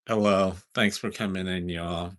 Hello. Thanks for coming in, y'all.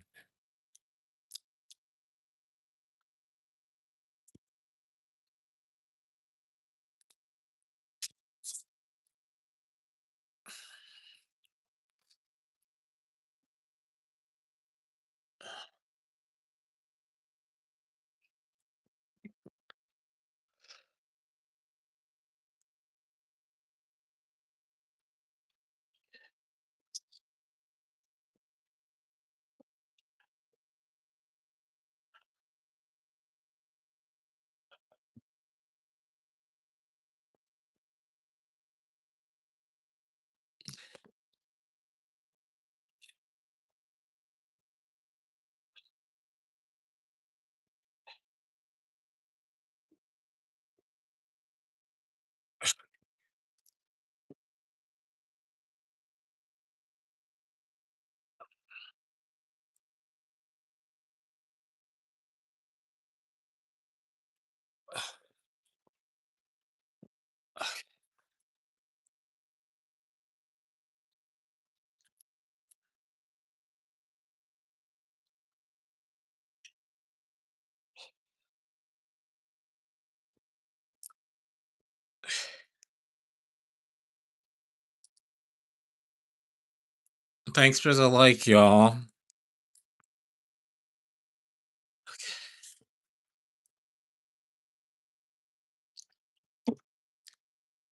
Thanks for the like, y'all.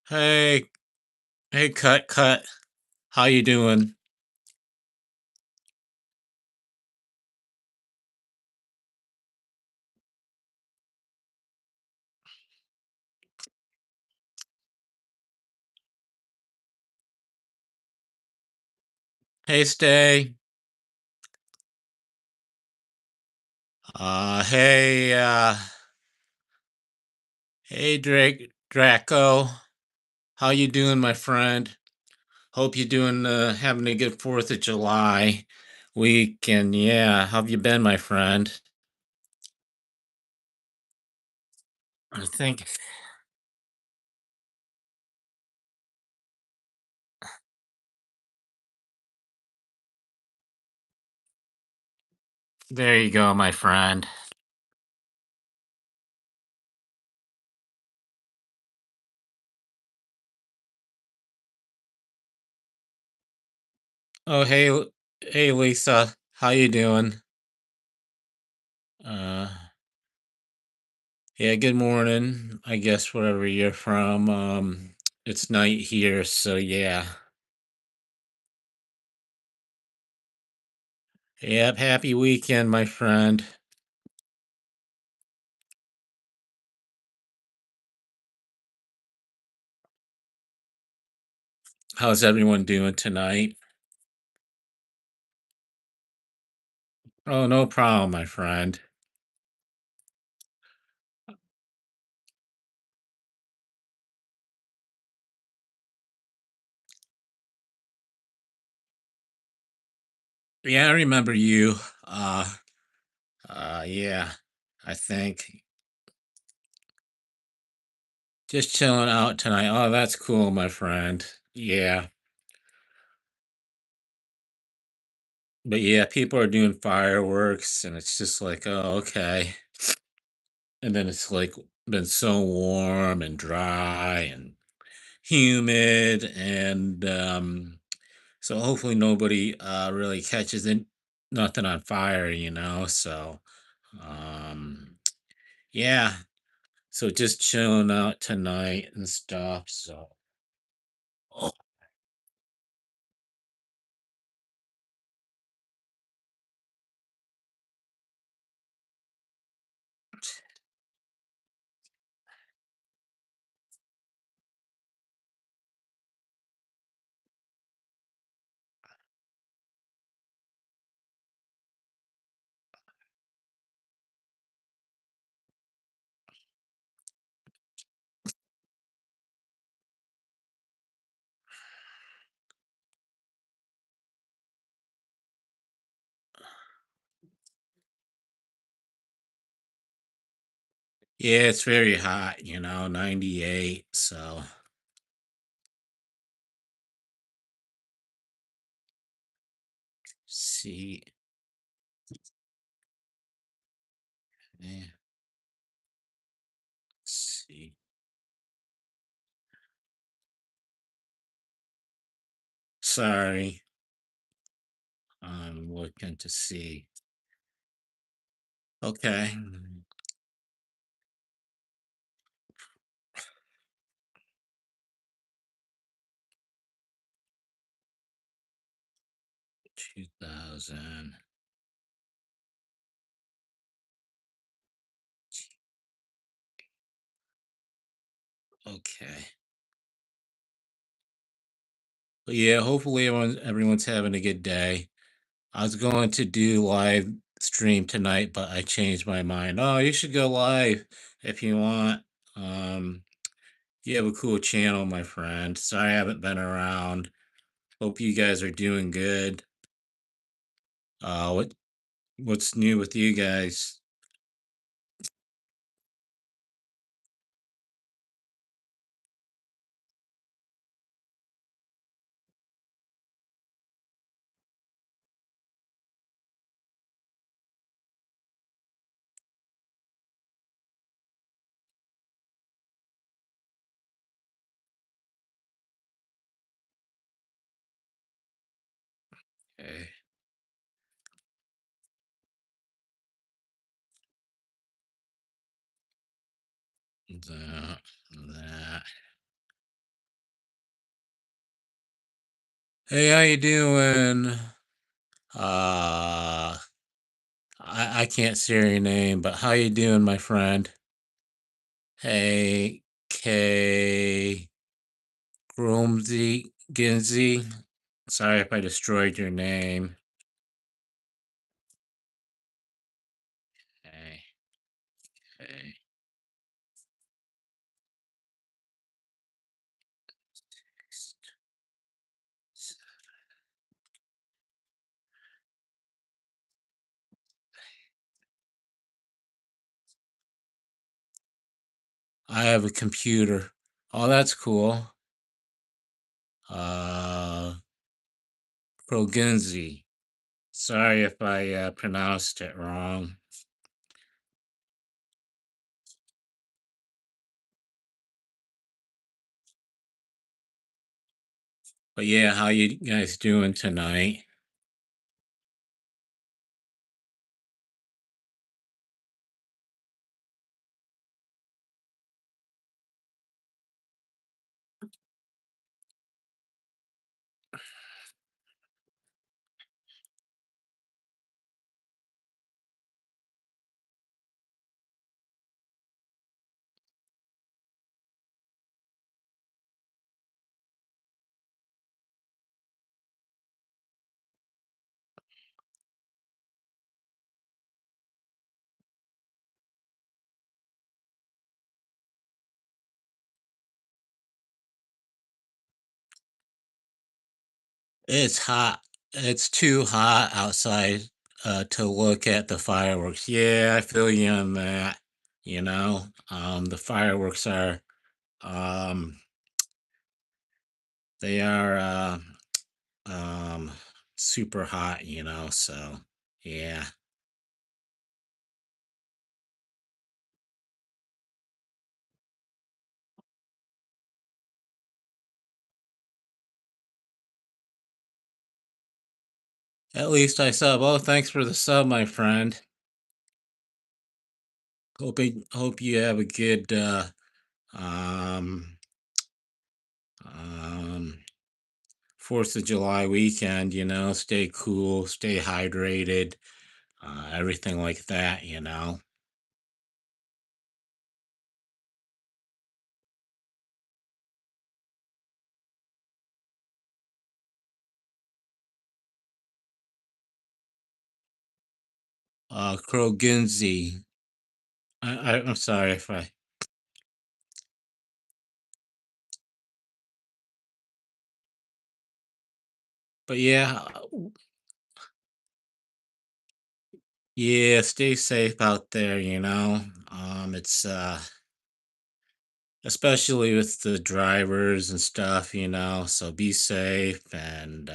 Hey, hey, cut. How you doing? Hey, Stay. Hey, hey, Draco. How you doing, my friend? Hope you're doing, having a good 4th of July weekend. Yeah, how have you been, my friend? I think, there you go, my friend. Oh, hey, Lisa. How you doing? Uh, Yeah, good morning. I guess wherever you're from. It's night here, so yeah. Yep, happy weekend, my friend. How's everyone doing tonight? Oh, no problem, my friend. Yeah, I remember you. Uh yeah, I think just chilling out tonight. Oh, that's cool, my friend. Yeah. But yeah, people are doing fireworks and it's just like, oh, okay. And then it's like been so warm and dry and humid and so hopefully nobody really catches it nothing on fire, so um yeah, so just chilling out tonight and stuff, so oh, yeah, it's very hot, 98, so See. eh, See. Sorry. I'm looking to see. Okay. 2000. Okay. But yeah, hopefully everyone's having a good day. I was going to do live stream tonight, but I changed my mind. Oh, you should go live if you want. Um, you have a cool channel, my friend. Sorry I haven't been around. Hope you guys are doing good. What's new with you guys? Okay. That, that. Hey, how you doing? I can't see your name, but how you doing, my friend? Hey, K. Gromzy Ginzy. Sorry if I destroyed your name. Hey, hey. I have a computer. Oh, that's cool. Uh, Kroginzi. Sorry if I pronounced it wrong. But yeah, how you guys doing tonight? It's hot. It's too hot outside to look at the fireworks. Yeah, I feel you on that. The fireworks are um they are um super hot, so yeah. At least I sub. Oh, thanks for the sub, my friend. Hope you have a good um um 4th of July weekend, stay cool, stay hydrated, everything like that. Kroginzi. I'm sorry if I, but yeah, yeah, stay safe out there, it's especially with the drivers and stuff, so be safe and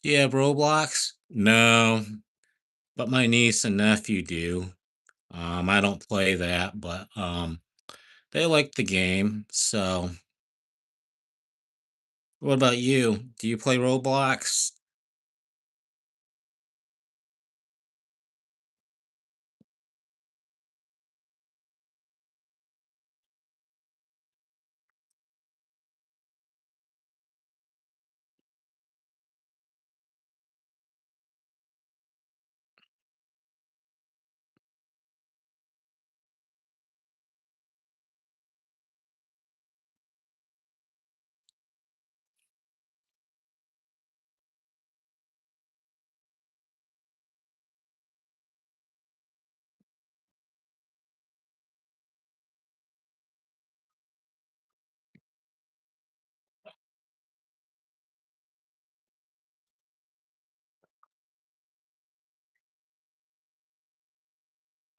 Yeah, Roblox? No, but my niece and nephew do. I don't play that, but they like the game. So, what about you? Do you play Roblox?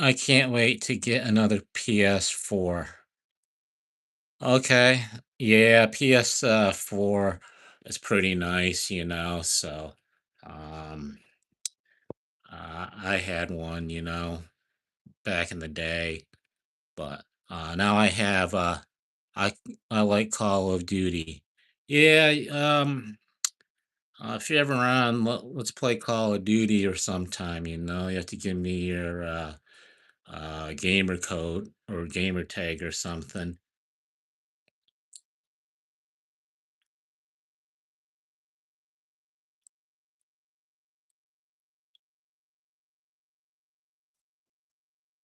I can't wait to get another PS4. Okay. Yeah, PS4 is pretty nice, so um I had one, back in the day, but now I have I I like Call of Duty. Yeah, if you're ever around, let's play Call of Duty or sometime, you have to give me your gamer code or gamer tag or something.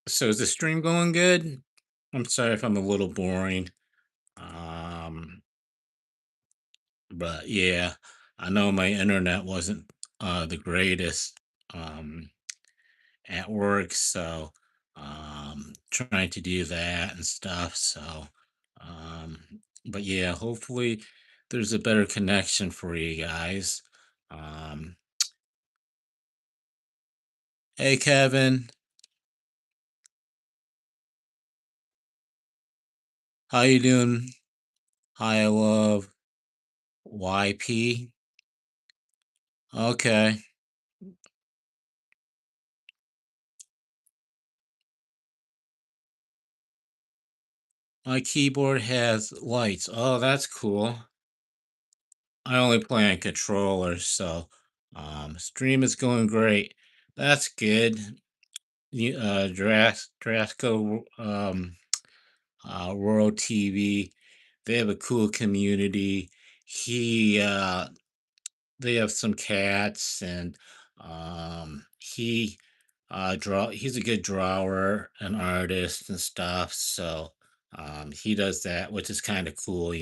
So is the stream going good? I'm sorry if I'm a little boring. Um, but yeah, I know my internet wasn't the greatest at work, so trying to do that and stuff. So um but yeah, hopefully there's a better connection for you guys. Um hey Kevin, how you doing? Hi, I love YP. Okay. My keyboard has lights. Oh, that's cool. I only play on controller, so stream is going great. That's good. Drasco World TV. They have a cool community. He they have some cats and he he's a good drawer and artist and stuff. So he does that, which is kind of cool.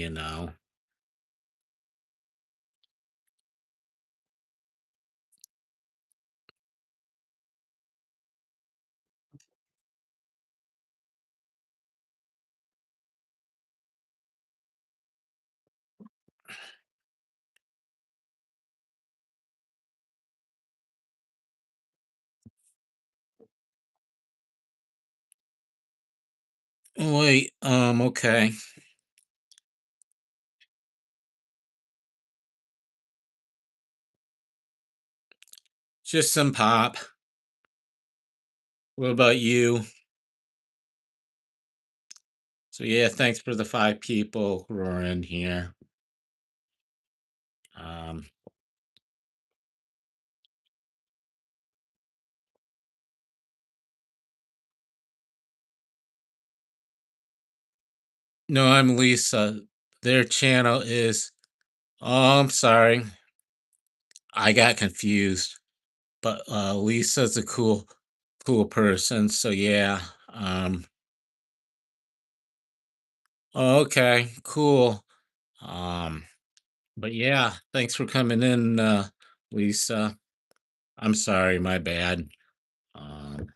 Wait, okay. Just some pop. What about you? So yeah, thanks for the 5 people who are in here. Um, no, I'm Lisa. Their channel is. Oh, I'm sorry. I got confused. But Lisa's a cool person. So yeah. Um, okay, cool. Um, but yeah, thanks for coming in, Lisa. I'm sorry, my bad. Um,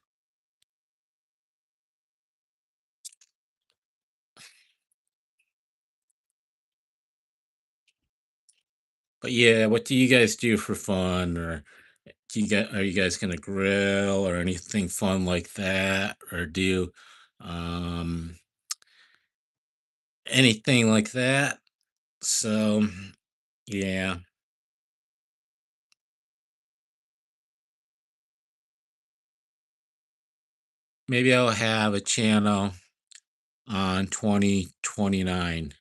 but yeah, what do you guys do for fun, or are you guys gonna grill or anything fun like that, or do um anything like that? So yeah. maybe I'll have a channel on 2029.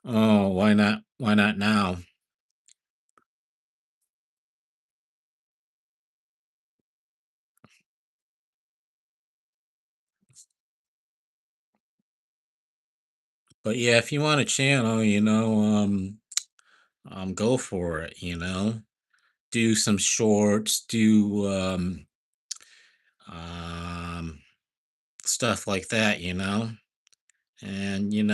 Oh, why not? Why not now? But yeah, if you want a channel, go for it. Do some shorts, do um, stuff like that. And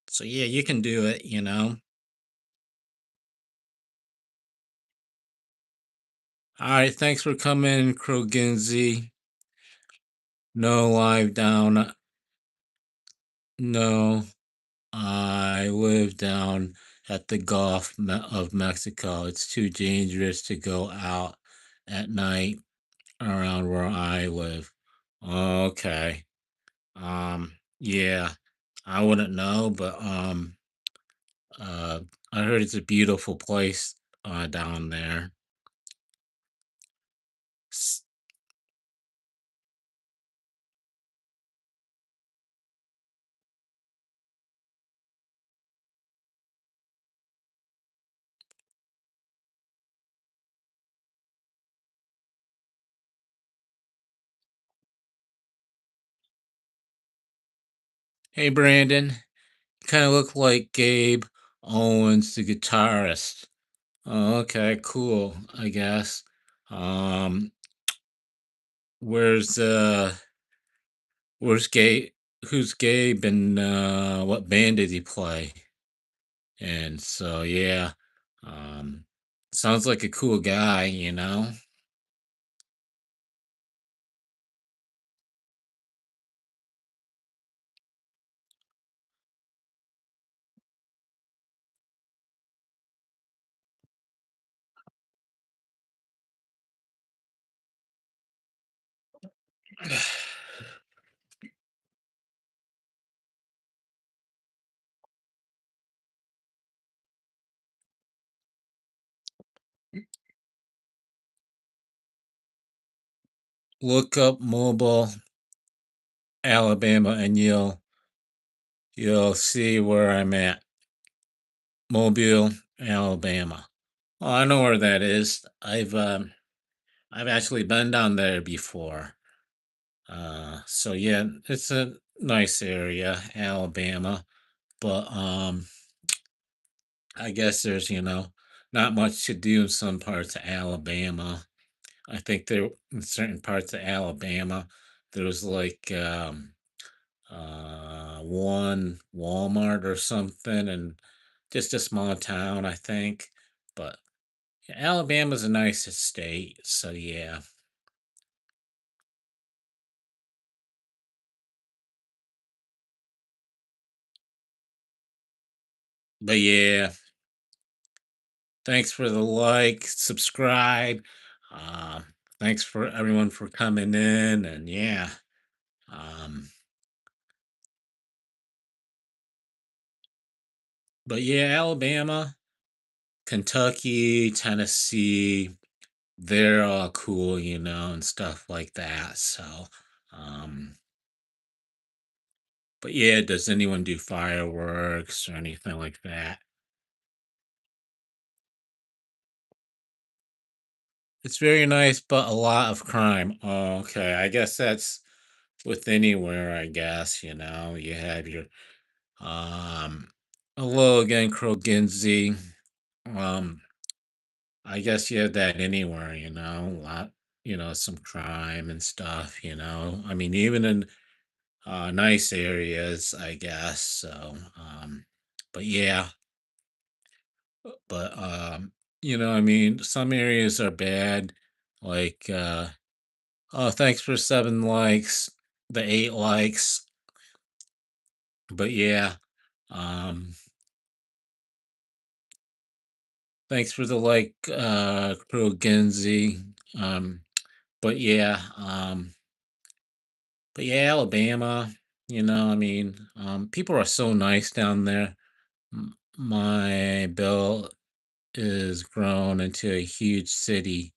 so yeah, you can do it. All right, thanks for coming, Kroginzi. No live down. No, I live down at the of Mexico. It's too dangerous to go out at night around where I live. Okay. Yeah, I wouldn't know, but uh, I heard it's a beautiful place down there. S- Hey, Brandon, kind of look like Gabe Owens, the guitarist. Oh, okay, cool. I guess. Um, where's where's Gabe? Who's Gabe and what band did he play? And so yeah, um, sounds like a cool guy. Look up Mobile, Alabama, and you'll see where I'm at. Mobile, Alabama. Oh, I know where that is. I've actually been down there before. So yeah, it's a nice area, Alabama. But I guess there's not much to do in some parts of Alabama. I think there in certain parts of Alabama there was like one Walmart or something, and just a small town, I think. But yeah, Alabama's a nice state, so yeah. But yeah, thanks for the like, subscribe. Um, thanks for everyone for coming in, and yeah. Um, but yeah, Alabama, Kentucky, Tennessee, they're all cool, and stuff like that. So, um, but yeah, does anyone do fireworks or anything like that? It's very nice, but a lot of crime. Oh, okay. I guess that's with anywhere, I guess, you have your um hello again, Kroginzi. Um, I guess you have that anywhere, a lot, some crime and stuff. I mean, even in nice areas, I guess. So, but yeah, but I mean, some areas are bad, like oh, thanks for 7 likes, the 8 likes. But yeah, um, thanks for the like, Pro Genzi. Um, but yeah, Alabama, I mean, people are so nice down there. My bill is grown into a huge city.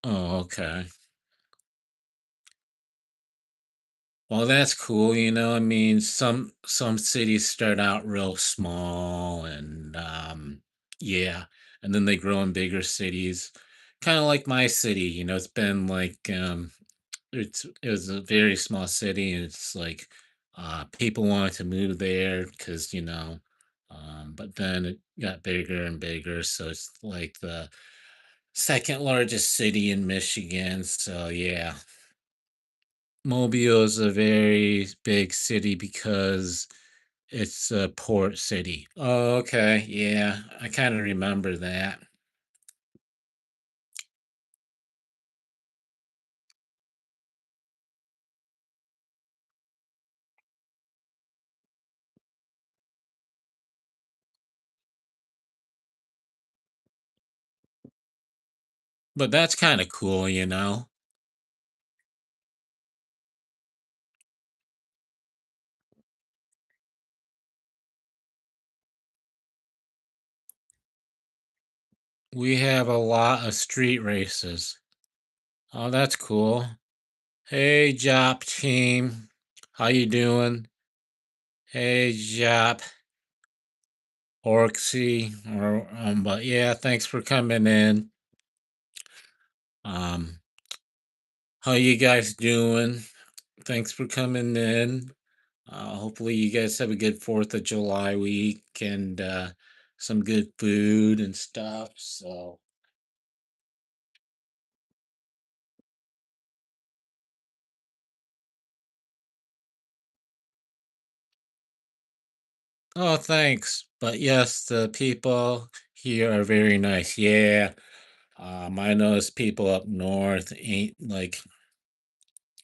Oh, okay. Well, that's cool, I mean, some cities start out real small and yeah, and then they grow in bigger cities. Kind of like my city, it's been like it was a very small city and it's like people wanted to move there because, but then it got bigger and bigger, so it's like the second largest city in Michigan. So yeah, Mobile is a very big city because it's a port city. Oh, okay. Yeah, I kind of remember that. But that's kind of cool. We have a lot of street races. Oh, that's cool. Hey, Jop team. How you doing? Hey, Jop. Orksy. But yeah, thanks for coming in. Um, how you guys doing? Thanks for coming in. Hopefully, you guys have a good 4th of July week and some good food and stuff. So, oh, thanks. But yes, the people here are very nice. Yeah, I notice people up north ain't like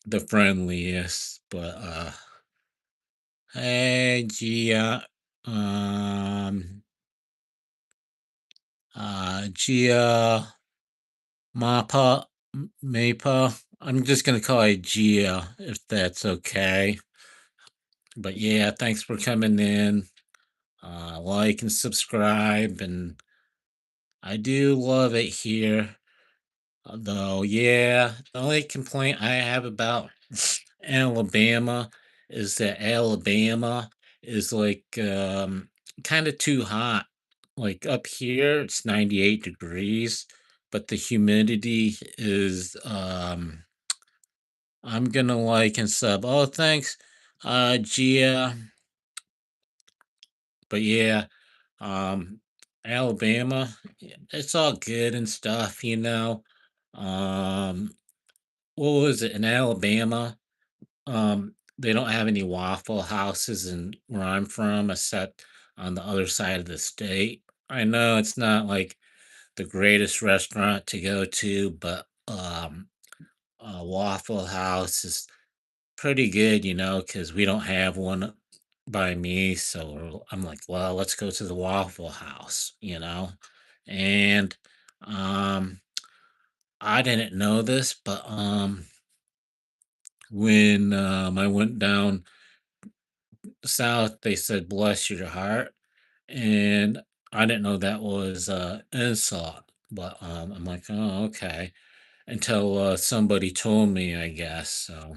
the friendliest, but hey, Gia, um, Gia, Mapa, Mapa. I'm just gonna call it Gia if that's okay. But yeah, thanks for coming in. Like and subscribe, and I do love it here. Although, yeah, the only complaint I have about Alabama is that Alabama is like kind of too hot. Like up here, it's 98 degrees, but the humidity is I'm gonna like and sub. Oh, thanks, Gia. But yeah, um, Alabama, it's all good and stuff. Um, what was it in Alabama? They don't have any Waffle Houses in where I'm from, except on the other side of the state. I know it's not like the greatest restaurant to go to, but Waffle House is pretty good, because we don't have one by me. So I'm like, well, let's go to the Waffle House. And um, I didn't know this, but when I went down south, they said, bless your heart. And I didn't know that was insult, but I'm like, oh, okay. Until somebody told me, I guess. So,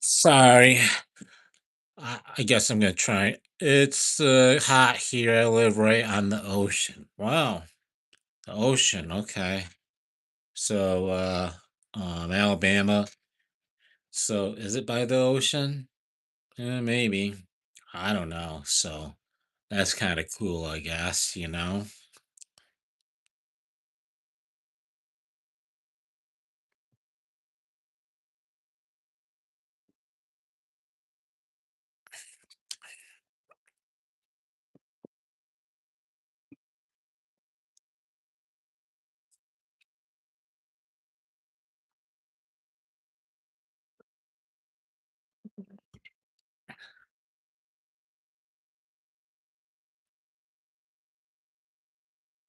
sorry. I guess I'm gonna try it. It's hot here. I live right on the ocean. Wow, the ocean. Okay, so Alabama. So is it by the ocean? Maybe. I don't know. So that's kind of cool, I guess.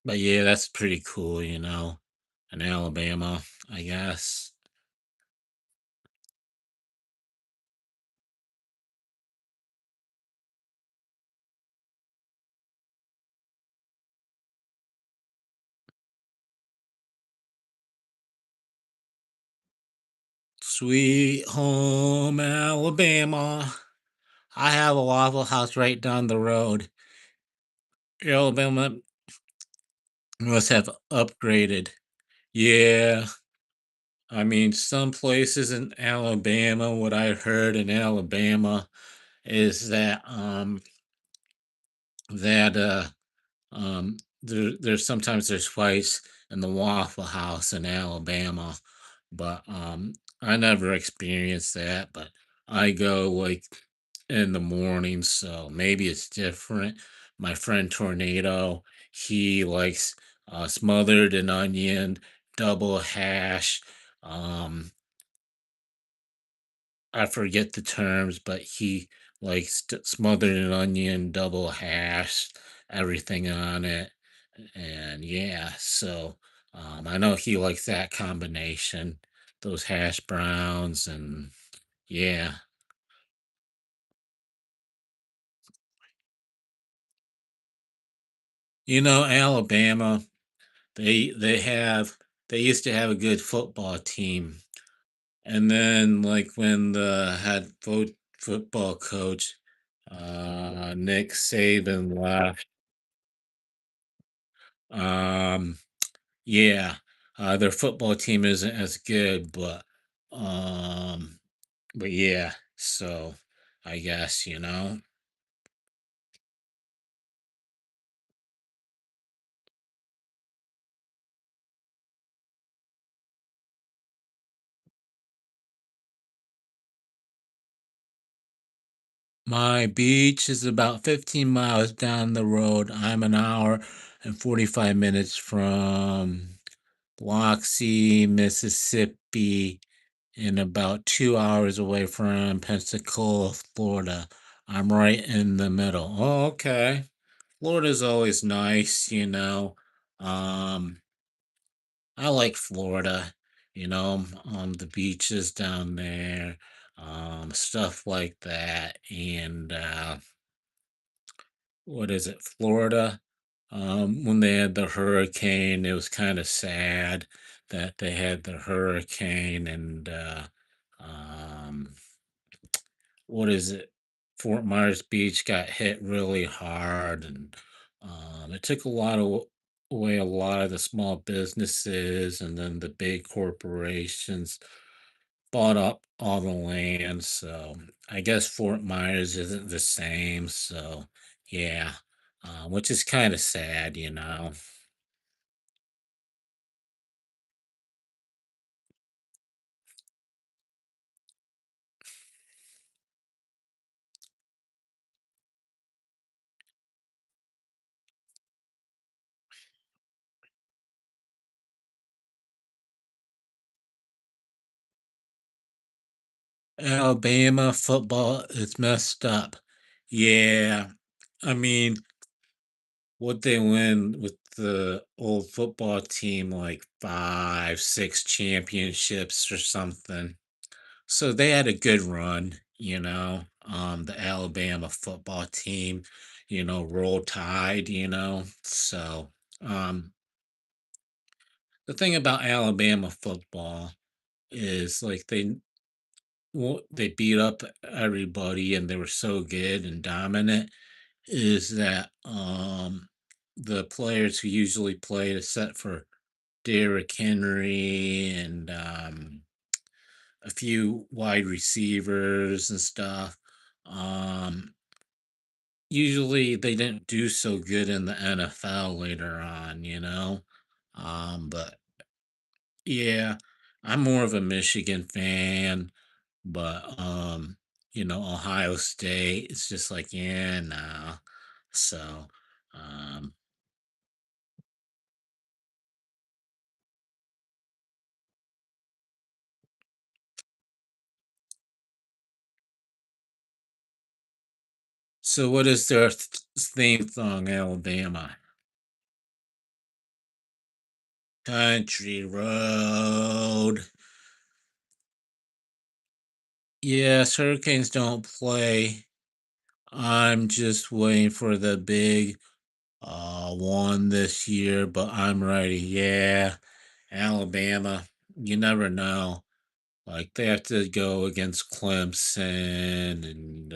But yeah, that's pretty cool, in Alabama, I guess. Sweet home Alabama. I have a Waffle House right down the road. Alabama must have upgraded. Yeah. I mean, some places in Alabama, what I heard in Alabama is that there's sometimes there's fights in the Waffle House in Alabama, but I never experienced that. But I go like in the morning, so maybe it's different. My friend Tornado, he likes smothered and onion, double hash. Um, I forget the terms, but he likes smothered and onion, double hash, everything on it. And yeah, so I know he likes that combination, those hash browns, and yeah. Alabama, they have they used to have a good football team. And then like when the head football coach Nick Saban left, um yeah, their football team isn't as good, um but yeah, so I guess, my beach is about 15 miles down the road. I'm an hour and 45 minutes from Biloxi, Mississippi, and about 2 hours away from Pensacola, Florida. I'm right in the middle. Oh, okay. Florida's always nice. Um, I like Florida, the beaches down there, stuff like that. And what is it, Florida? When they had the hurricane, it was kind of sad that they had the hurricane and um, what is it? Fort Myers Beach got hit really hard, and it took away a lot of the small businesses, and then the big corporations bought up all the land. So I guess Fort Myers isn't the same. So yeah, which is kind of sad. Alabama football is messed up. Yeah, I mean, what they win with the old football team, like 5, 6 championships or something. So they had a good run. The Alabama football team, roll tide. So the thing about Alabama football is like they beat up everybody and they were so good and dominant is that the players who usually play except for Derrick Henry and a few wide receivers and stuff. Um, Usually they didn't do so good in the NFL later on. But yeah, I'm more of a Michigan fan, but Ohio State, it's just like, yeah, no. So, um, so what is their theme song, Alabama? Country road. Yes, Hurricanes don't play. I'm just waiting for the big one this year, but I'm ready. Yeah, Alabama. You never know. Like they have to go against Clemson and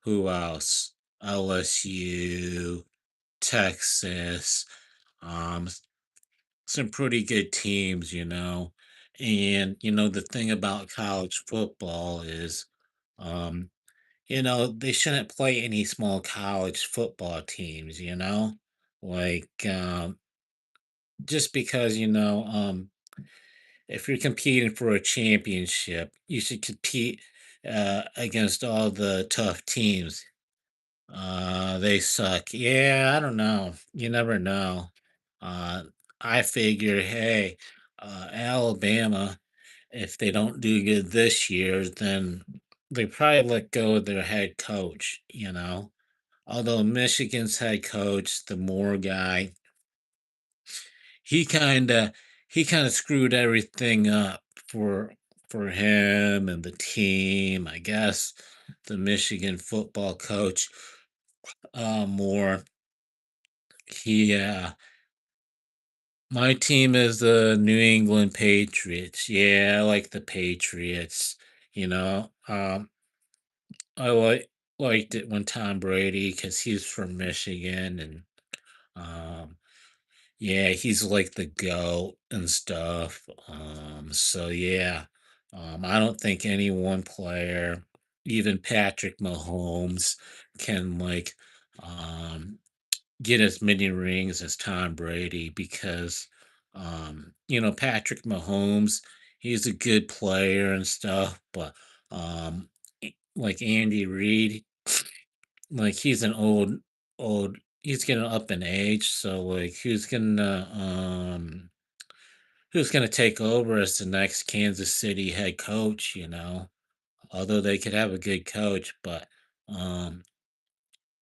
who else? LSU, Texas. Um, some pretty good teams, you know. And the thing about college football is, um, they shouldn't play any small college football teams, like just because if you're competing for a championship, you should compete against all the tough teams. They suck. Yeah, I don't know. You never know. Uh, I figure, hey, Alabama, if they don't do good this year, then they probably let go of their head coach, Although Michigan's head coach, the Moore guy, he kind of he kind of screwed everything up for him and the team. I guess the Michigan football coach, Moore, he my team is the New England Patriots. Yeah, I like the Patriots. I liked it when Tom Brady, because he's from Michigan, and um yeah, he's like the GOAT and stuff. So yeah. I don't think any one player, even Patrick Mahomes, can um get as many rings as Tom Brady, because Patrick Mahomes, he's a good player and stuff, but like Andy Reid, like he's an old he's getting up in age, so like who's gonna take over as the next Kansas City head coach, Although they could have a good coach, but um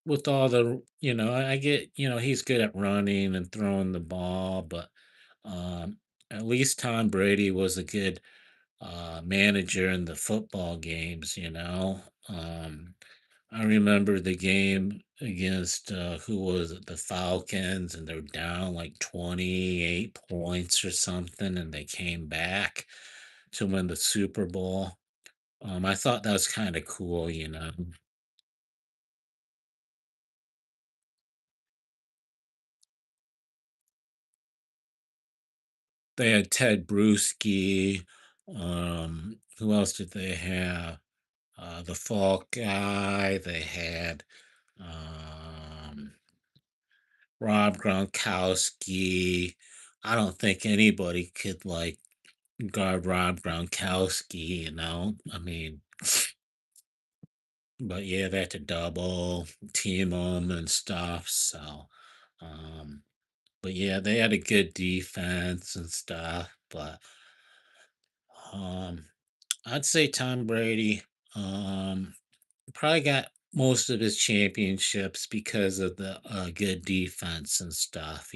with all the I get, he's good at running and throwing the ball, but um at least Tom Brady was a good manager in the football games, I remember the game against who was it, the Falcons, and they're down like 28 points or something, and they came back to win the Super Bowl. I thought that was kind of cool. They had Ted Bruschi. Who else did they have? The Falk guy. They had um, Rob Gronkowski. I don't think anybody could guard Rob Gronkowski. I mean, but yeah, they had to double team him and stuff. So, um, but yeah, they had a good defense and stuff. But um, I'd say Tom Brady probably got most of his championships because of the good defense and stuff.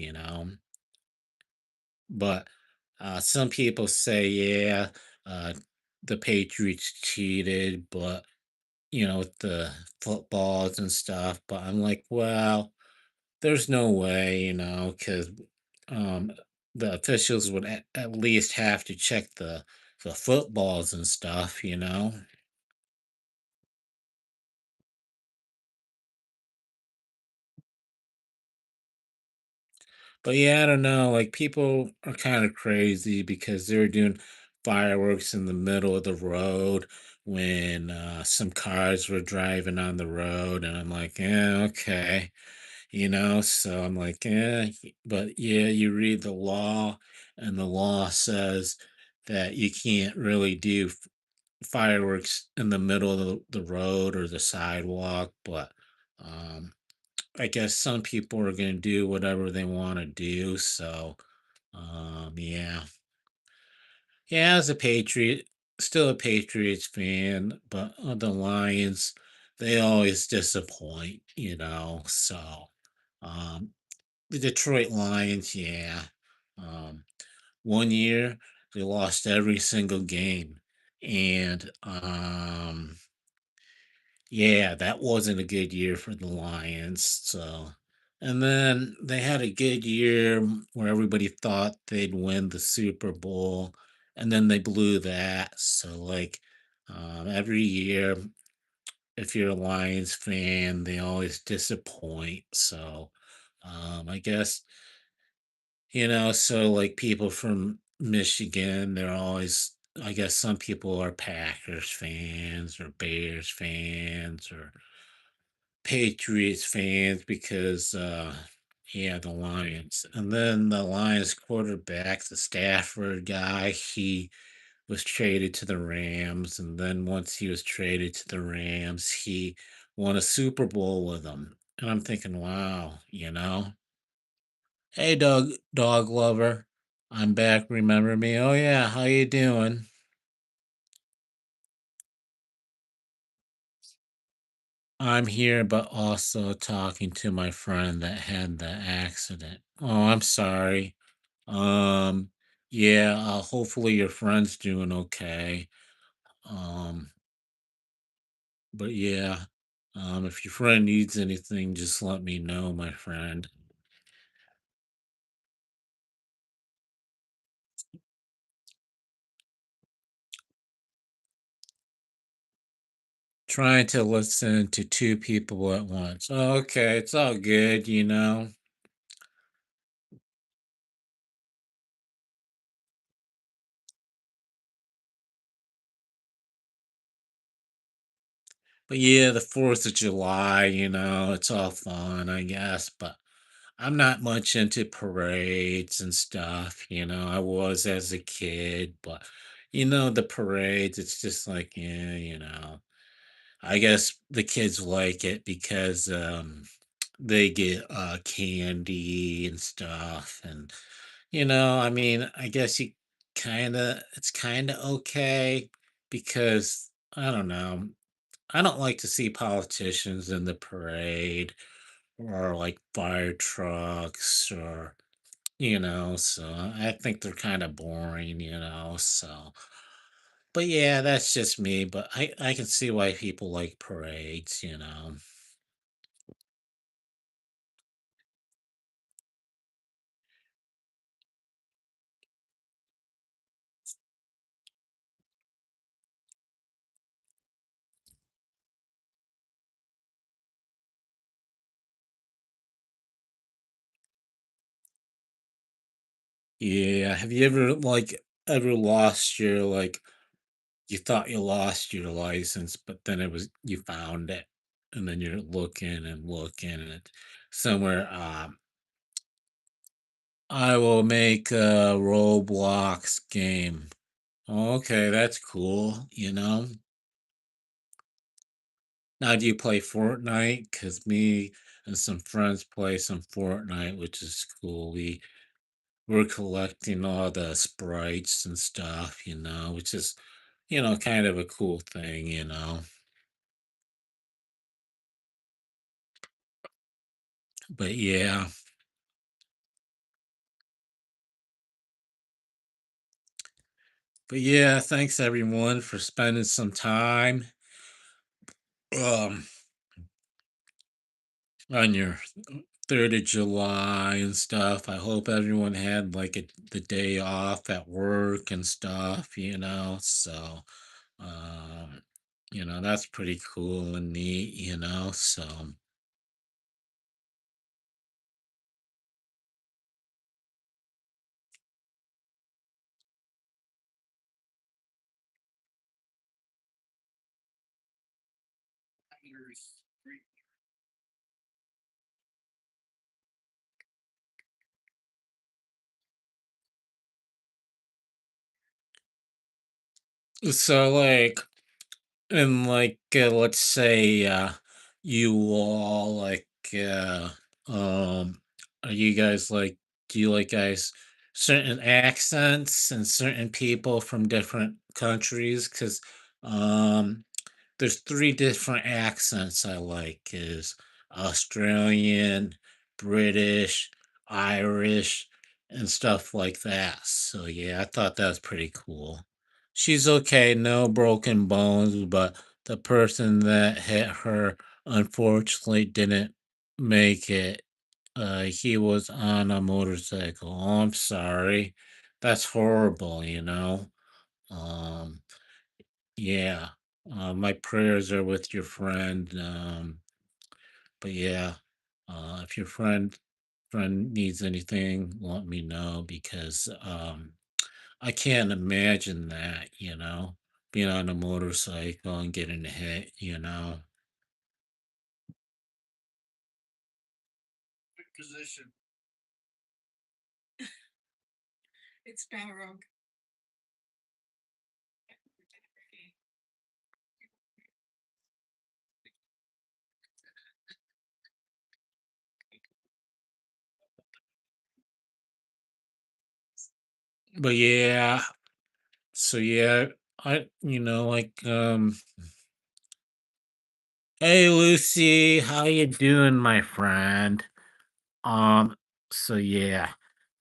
But some people say, yeah, uh, the Patriots cheated, but with the footballs and stuff. But I'm like, well, there's no way, because um, the officials would at least have to check the footballs and stuff. But yeah, I don't know. Like people are kind of crazy because they were doing fireworks in the middle of the road when some cars were driving on the road, and I'm like, yeah, okay. So I'm like, but yeah, you read the law, and the law says that you can't really do fireworks in the middle of the road or the sidewalk, but um, I guess some people are going to do whatever they want to do. So, yeah. Yeah, as a Patriot, still a Patriots fan, but the Lions, they always disappoint. So, um, the Detroit Lions, yeah. Um, one year they lost every single game, and yeah, that wasn't a good year for the Lions. So, and then they had a good year where everybody thought they'd win the Super Bowl, and then they blew that. So, like, every year, if you're a Lions fan, they always disappoint. So, I guess, so like people from Michigan, they're always, I guess some people are Packers fans or Bears fans or Patriots fans because yeah, the Lions. And then the Lions quarterback, the Stafford guy, he was traded to the Rams, and then once he was traded to the Rams, he won a Super Bowl with them. And I'm thinking, wow, Hey dog lover. I'm back, remember me? Oh yeah, how you doing? I'm here, but also talking to my friend that had the accident. Oh, I'm sorry. Um, yeah, hopefully your friend's doing okay. Um, but yeah, if your friend needs anything, just let me know, my friend. Trying to listen to two people at once. Oh, okay, it's all good. But yeah, the 4th of July, it's all fun, I guess. But I'm not much into parades and stuff. I was as a kid, but the parades, it's just like, yeah, I guess the kids like it because they get candy and stuff. And, I mean, I guess it's kind of okay because I don't know. I don't like to see politicians in the parade or like fire trucks or so I think they're kind of boring. So but yeah, that's just me, but I can see why people like parades. Yeah, have you ever ever lost your you thought you lost your license, but then you found it, and then you're looking and looking and it's somewhere. I will make a Roblox game. Okay, that's cool. Now, do you play Fortnite? Because me and some friends play some Fortnite, which is cool. We're collecting all the sprites and stuff, which is, kind of a cool thing. But yeah, thanks everyone for spending some time um on your 3rd of July and stuff. I hope everyone had the day off at work and stuff. So Um, that's pretty cool and neat. So like and let's say you all um are you guys do you like guys certain accents and certain people from different countries? Because um there's three different accents I like is Australian, British, Irish, and stuff like that. So yeah, I thought that was pretty cool. She's okay, no broken bones, but the person that hit her unfortunately didn't make it. He was on a motorcycle. Oh, I'm sorry. That's horrible, you know. Um, yeah. My prayers are with your friend. But yeah, if your friend needs anything, let me know because I can't imagine that, being on a motorcycle and getting hit. But yeah, so yeah, hey Lucy, how you doing, my friend? Um, so yeah,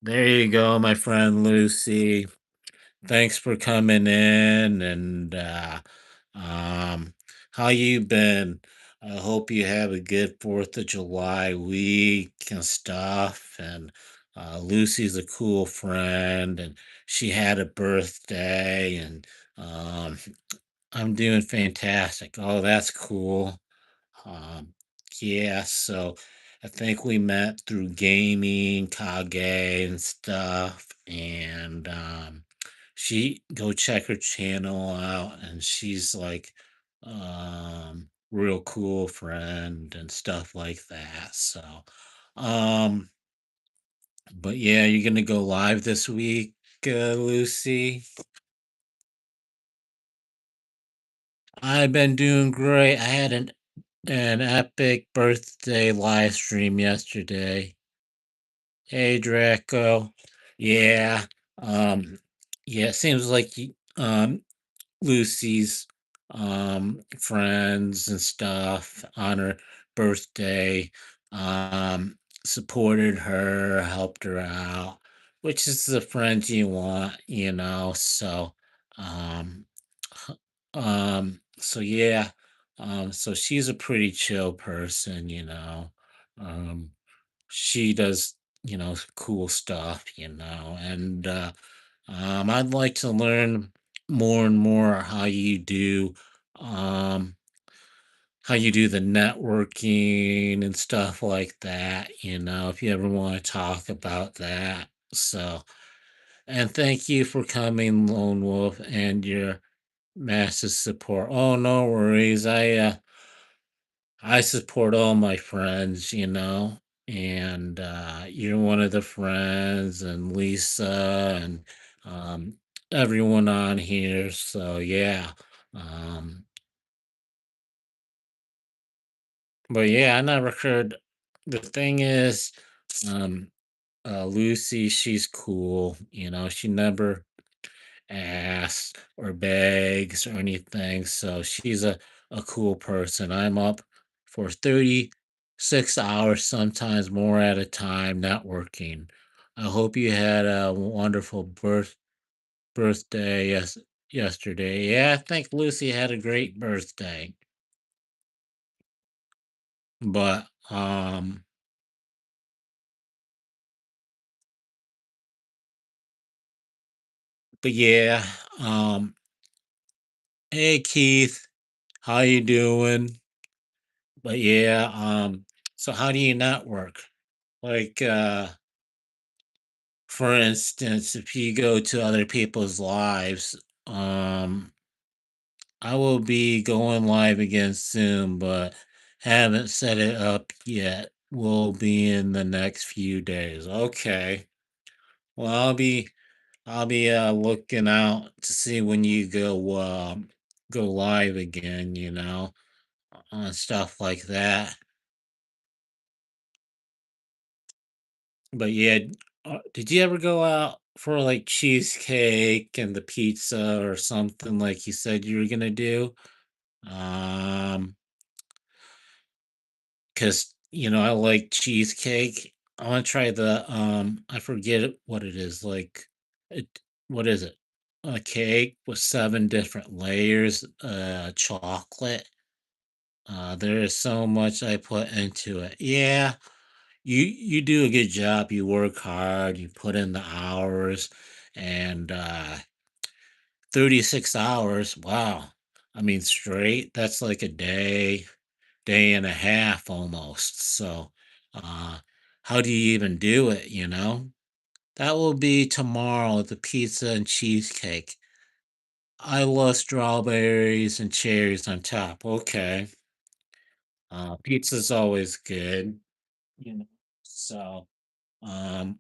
there you go, my friend Lucy. Thanks for coming in and um how you been? I hope you have a good 4th of July week and stuff. And Lucy's a cool friend and she had a birthday and um I'm doing fantastic. Oh, that's cool. Um, yeah, so I think we met through gaming, Kage and stuff. And she go check her channel out and she's like real cool friend and stuff like that. So um but yeah, you're gonna go live this week, Lucy. I've been doing great. I had an epic birthday live stream yesterday. Hey Draco. Yeah. Um yeah, it seems like Lucy's friends and stuff on her birthday supported her, helped her out, which is the friends you want. So um so yeah. So she's a pretty chill person. Um she does, cool stuff. And I'd like to learn more and more um how you do the networking and stuff like that, if you ever want to talk about that. So, and thank you for coming, Lone Wolf, and your massive support. Oh, no worries. I support all my friends, and you're one of the friends, and Lisa, and everyone on here. So, yeah. Um, but yeah, I never heard. The thing is, um, Lucy, she's cool. She never asks or begs or anything. So she's a cool person. I'm up for 36 hours, sometimes more at a time, networking. I hope you had a wonderful birthday yesterday. Yeah, I think Lucy had a great birthday. But yeah, um hey Keith, how you doing? But yeah, so how do you network? Like for instance, if you go to other people's lives, I will be going live again soon, but haven't set it up yet. Will be in the next few days. Okay. Well, I'll be looking out to see when you go live again, on stuff like that. But yeah, did you ever go out for like cheesecake and the pizza or something like you said you were gonna do? Because I like cheesecake. I want to try the I forget what it is like. It what is it? A cake with 7 different layers, chocolate. There is so much I put into it. Yeah, you do a good job. You work hard. You put in the hours, and 36 hours. Wow. I mean, straight. That's like a day and a half almost. So, uh, how do you even do it? That will be tomorrow. The pizza and cheesecake. I love strawberries and cherries on top. Okay. Pizza's always good. you know. So, um,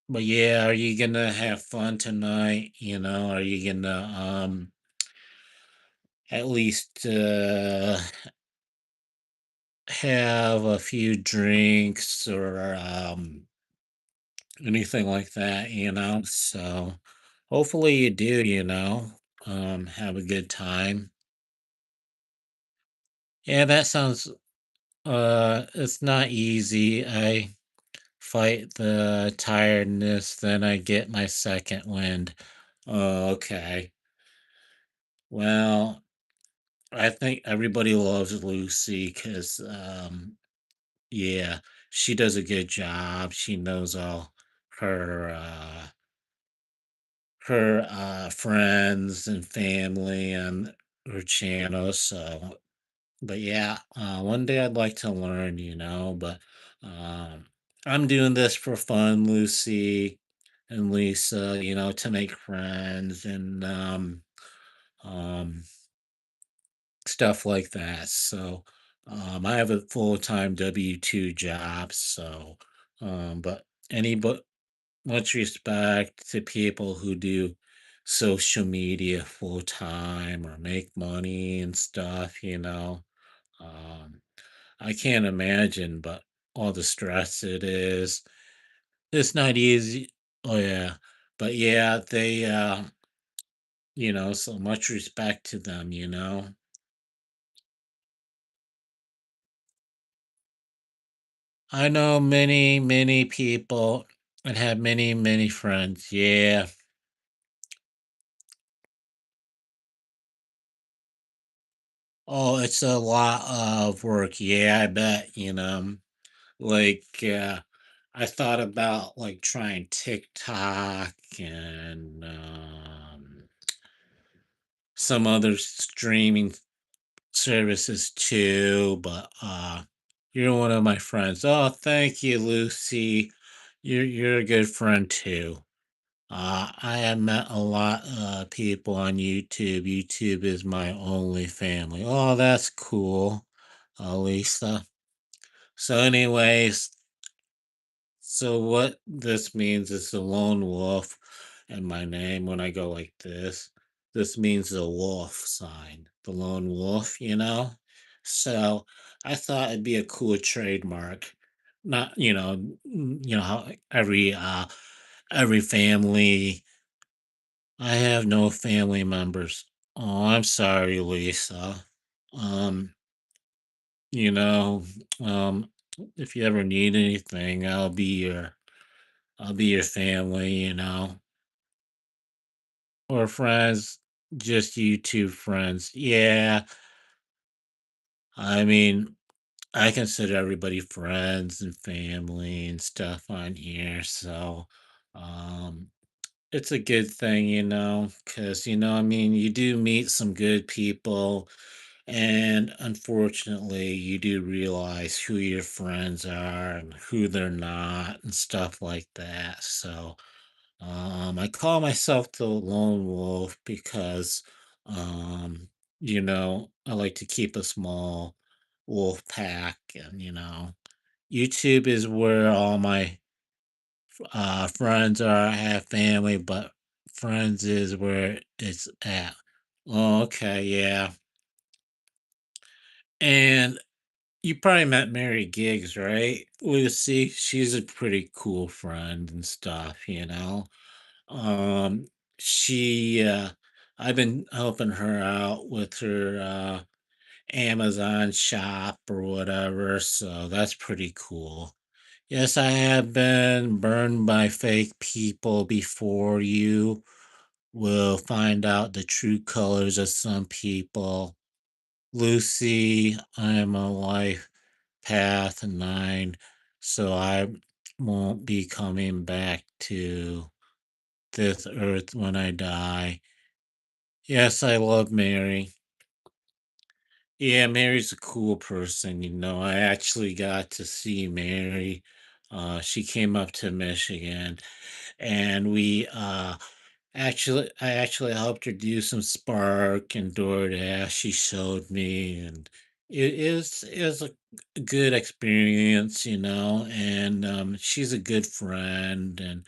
but yeah, are you gonna have fun tonight? Are you gonna at least have a few drinks or anything like that? So hopefully you do, have a good time. Yeah, that sounds it's not easy. I fight the tiredness, then I get my second wind. Oh, okay. Well, I think everybody loves Lucy because, yeah, she does a good job. She knows all her friends and family and her channel. So, but yeah, one day I'd like to learn, but um, I'm doing this for fun, Lucy and Lisa, to make friends and um, stuff like that. So, I have a full-time W-2 job. So, but but much respect to people who do social media full time or make money and stuff. Um, I can't imagine, but all the stress it is. It's not easy. Oh yeah. But yeah, so much respect to them. I know many, many people and have many, many friends. Yeah. Oh, it's a lot of work. Yeah, I bet. Like, I thought about like trying TikTok and some other streaming services too, but you're one of my friends. Oh, thank you, Lucy. You're a good friend too. I have met a lot of people on YouTube. YouTube is my only family. Oh, that's cool, Lisa. So, anyways, so what this means is the lone wolf and my name when I go like this. This means the wolf sign, the lone wolf. So I thought it'd be a cool trademark. Not, how every family. I have no family members. Oh, I'm sorry, Lisa. Um, you know, um, if you ever need anything, I'll be your family, or friends, just you two friends. Yeah, I mean, I consider everybody friends and family and stuff on here, so um, it's a good thing, because I mean, you do meet some good people, and unfortunately, you do realize who your friends are and who they're not, and stuff like that. So. I call myself the lone wolf because, I like to keep a small wolf pack, and YouTube is where all my friends are. I have family, but friends is where it's at. Oh, okay, yeah. And you probably met Mary Gigs, right? Lucy, she's a pretty cool friend and stuff. Um, she I've been helping her out with her Amazon shop or whatever, so that's pretty cool. Yes, I have been burned by fake people before. You will find out the true colors of some people. Lucy, I am a life path 9, so I won't be coming back to this earth when I die. Yes, I love Mary. Yeah, Mary's a cool person. I actually got to see Mary. She came up to Michigan, and I actually helped her do some Spark and DoorDash. She showed me, and it is a good experience, and she's a good friend, and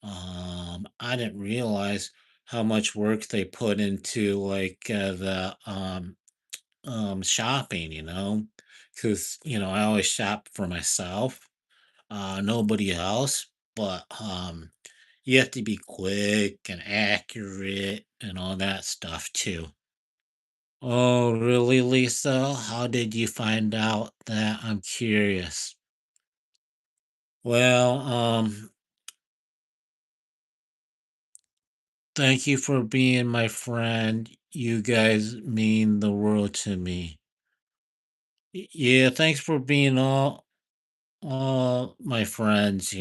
I didn't realize how much work they put into like the shopping, because I always shop for myself, nobody else, but you have to be quick and accurate and all that stuff too. Oh, really, Lisa? How did you find out that? I'm curious. Well, thank you for being my friend. You guys mean the world to me. Yeah, thanks for being all my friends,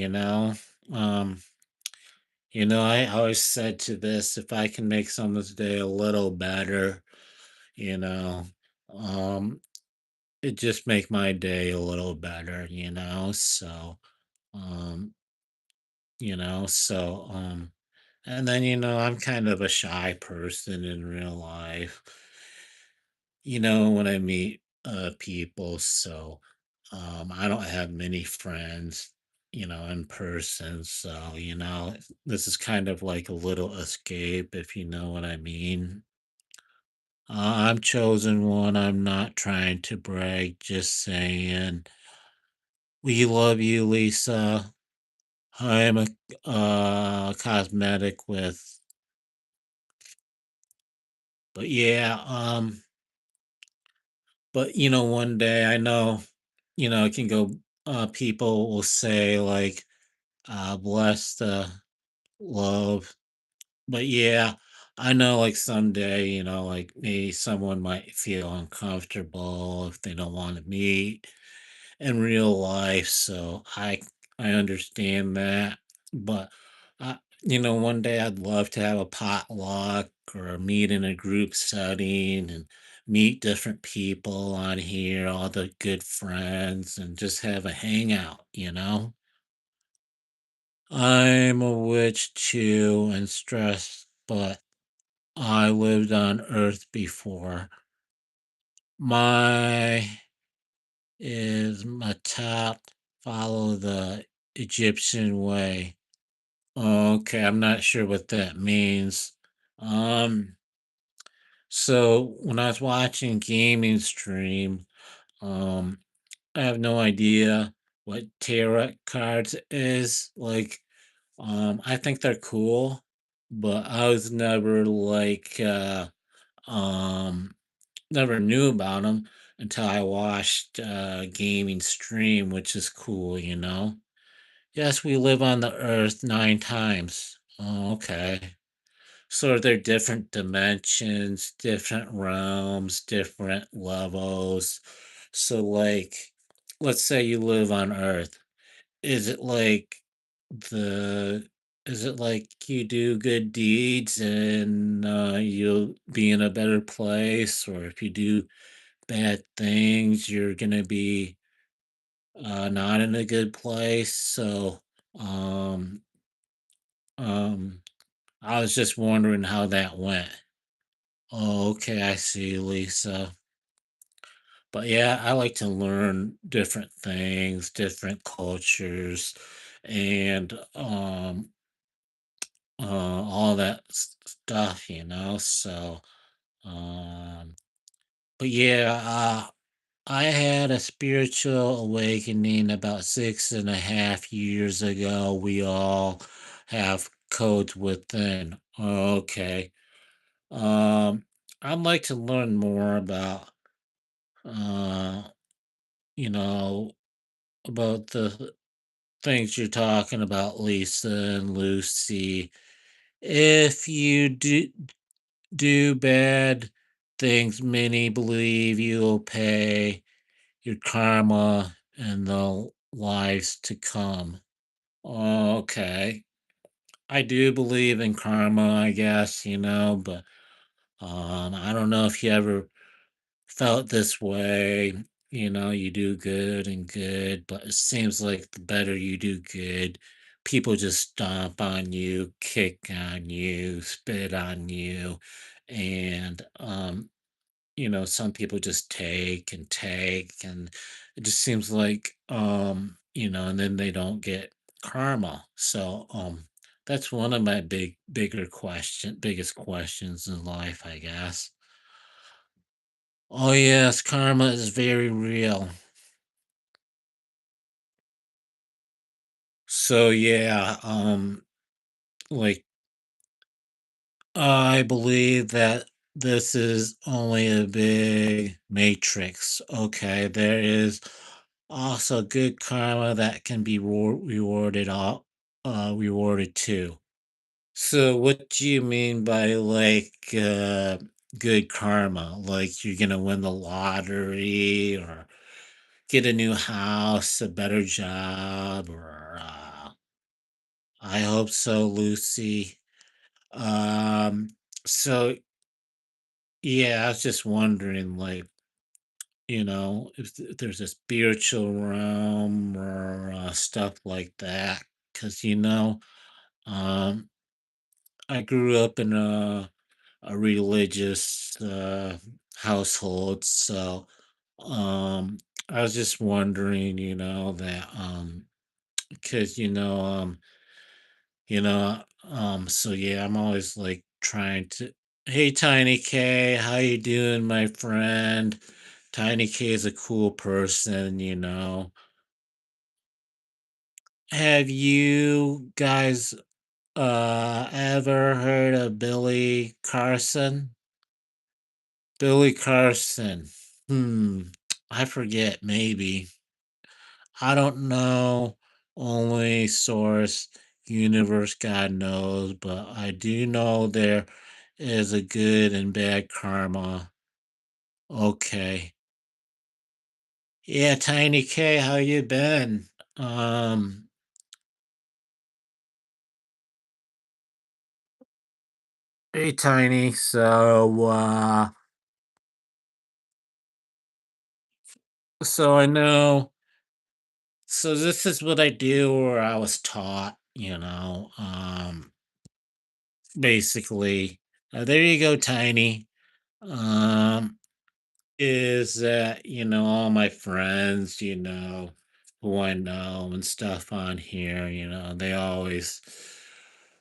Um, I always said to this, if I can make someone's day a little better, you know, um, it just make my day a little better, um, and then, I'm kind of a shy person in real life, when I meet people, so I don't have many friends, in person, so, this is kind of like a little escape, if you know what I mean. I'm chosen one. I'm not trying to brag, just saying. We love you, Lisa. I am a cosmetic with, but yeah, but one day I know, it can go. People will say like, "Bless the love," but yeah, I know like someday, like maybe someone might feel uncomfortable if they don't want to meet in real life. So I understand that, but one day I'd love to have a potluck or meet in a group setting and meet different people on here, all the good friends, and just have a hangout. I'm a witch too and stressed, but I lived on Earth before. My is my top follow the Egyptian way. Okay, I'm not sure what that means. Um, so when I was watching gaming stream, um, I have no idea what tarot cards is. Like, I think they're cool, but I was never like, um, never knew about them until I watched gaming stream, which is cool, Yes, we live on the earth 9 times. Oh, okay. So are there different dimensions, different realms, different levels? So, like, let's say you live on Earth. Is it like the is it like you do good deeds and you'll be in a better place, or if you do bad things, you're gonna be not in a good place? So, um, um, I was just wondering how that went. Oh, okay, I see, Lisa. But yeah, I like to learn different things, different cultures, and all that stuff, So, um, but yeah, I had a spiritual awakening about 6.5 years ago. We all have codes within. Okay. Um, I'd like to learn more uh, you know, about the things you're talking about, Lisa and Lucy. If you do bad things, many believe you'll pay your karma in the lives to come. Okay. I do believe in karma, I guess, but I don't know if you ever felt this way. You do good and good, but it seems like the better you do good, people just stomp on you, kick on you, spit on you, and some people just take and take, and it just seems like and then they don't get karma. So that's one of my biggest questions in life, I guess. Oh yes, karma is very real. So yeah, like I believe that this is only a big matrix. Okay, there is also good karma that can be rewarded too. So what do you mean by good karma? Like you're gonna win the lottery or get a new house, a better job, or I hope so, Lucy. Um, so yeah, I was just wondering, like, if there's a spiritual realm or stuff like that, because um, I grew up in a religious household, so um, I was just wondering, that because so yeah, I'm always like trying to. Hey, Tiny K, how you doing, my friend? Tiny K is a cool person. Have you guys ever heard of Billy Carson? Billy Carson. Hmm. I forget, maybe. I don't know. Only source, universe, God knows, but I do know there is a good and bad karma. Okay. Yeah, Tiny K, how you been? Um, hey Tiny. So I know so this is what I do or I was taught, basically. There you go, Tiny. Um is that all my friends who I know and stuff on here, they always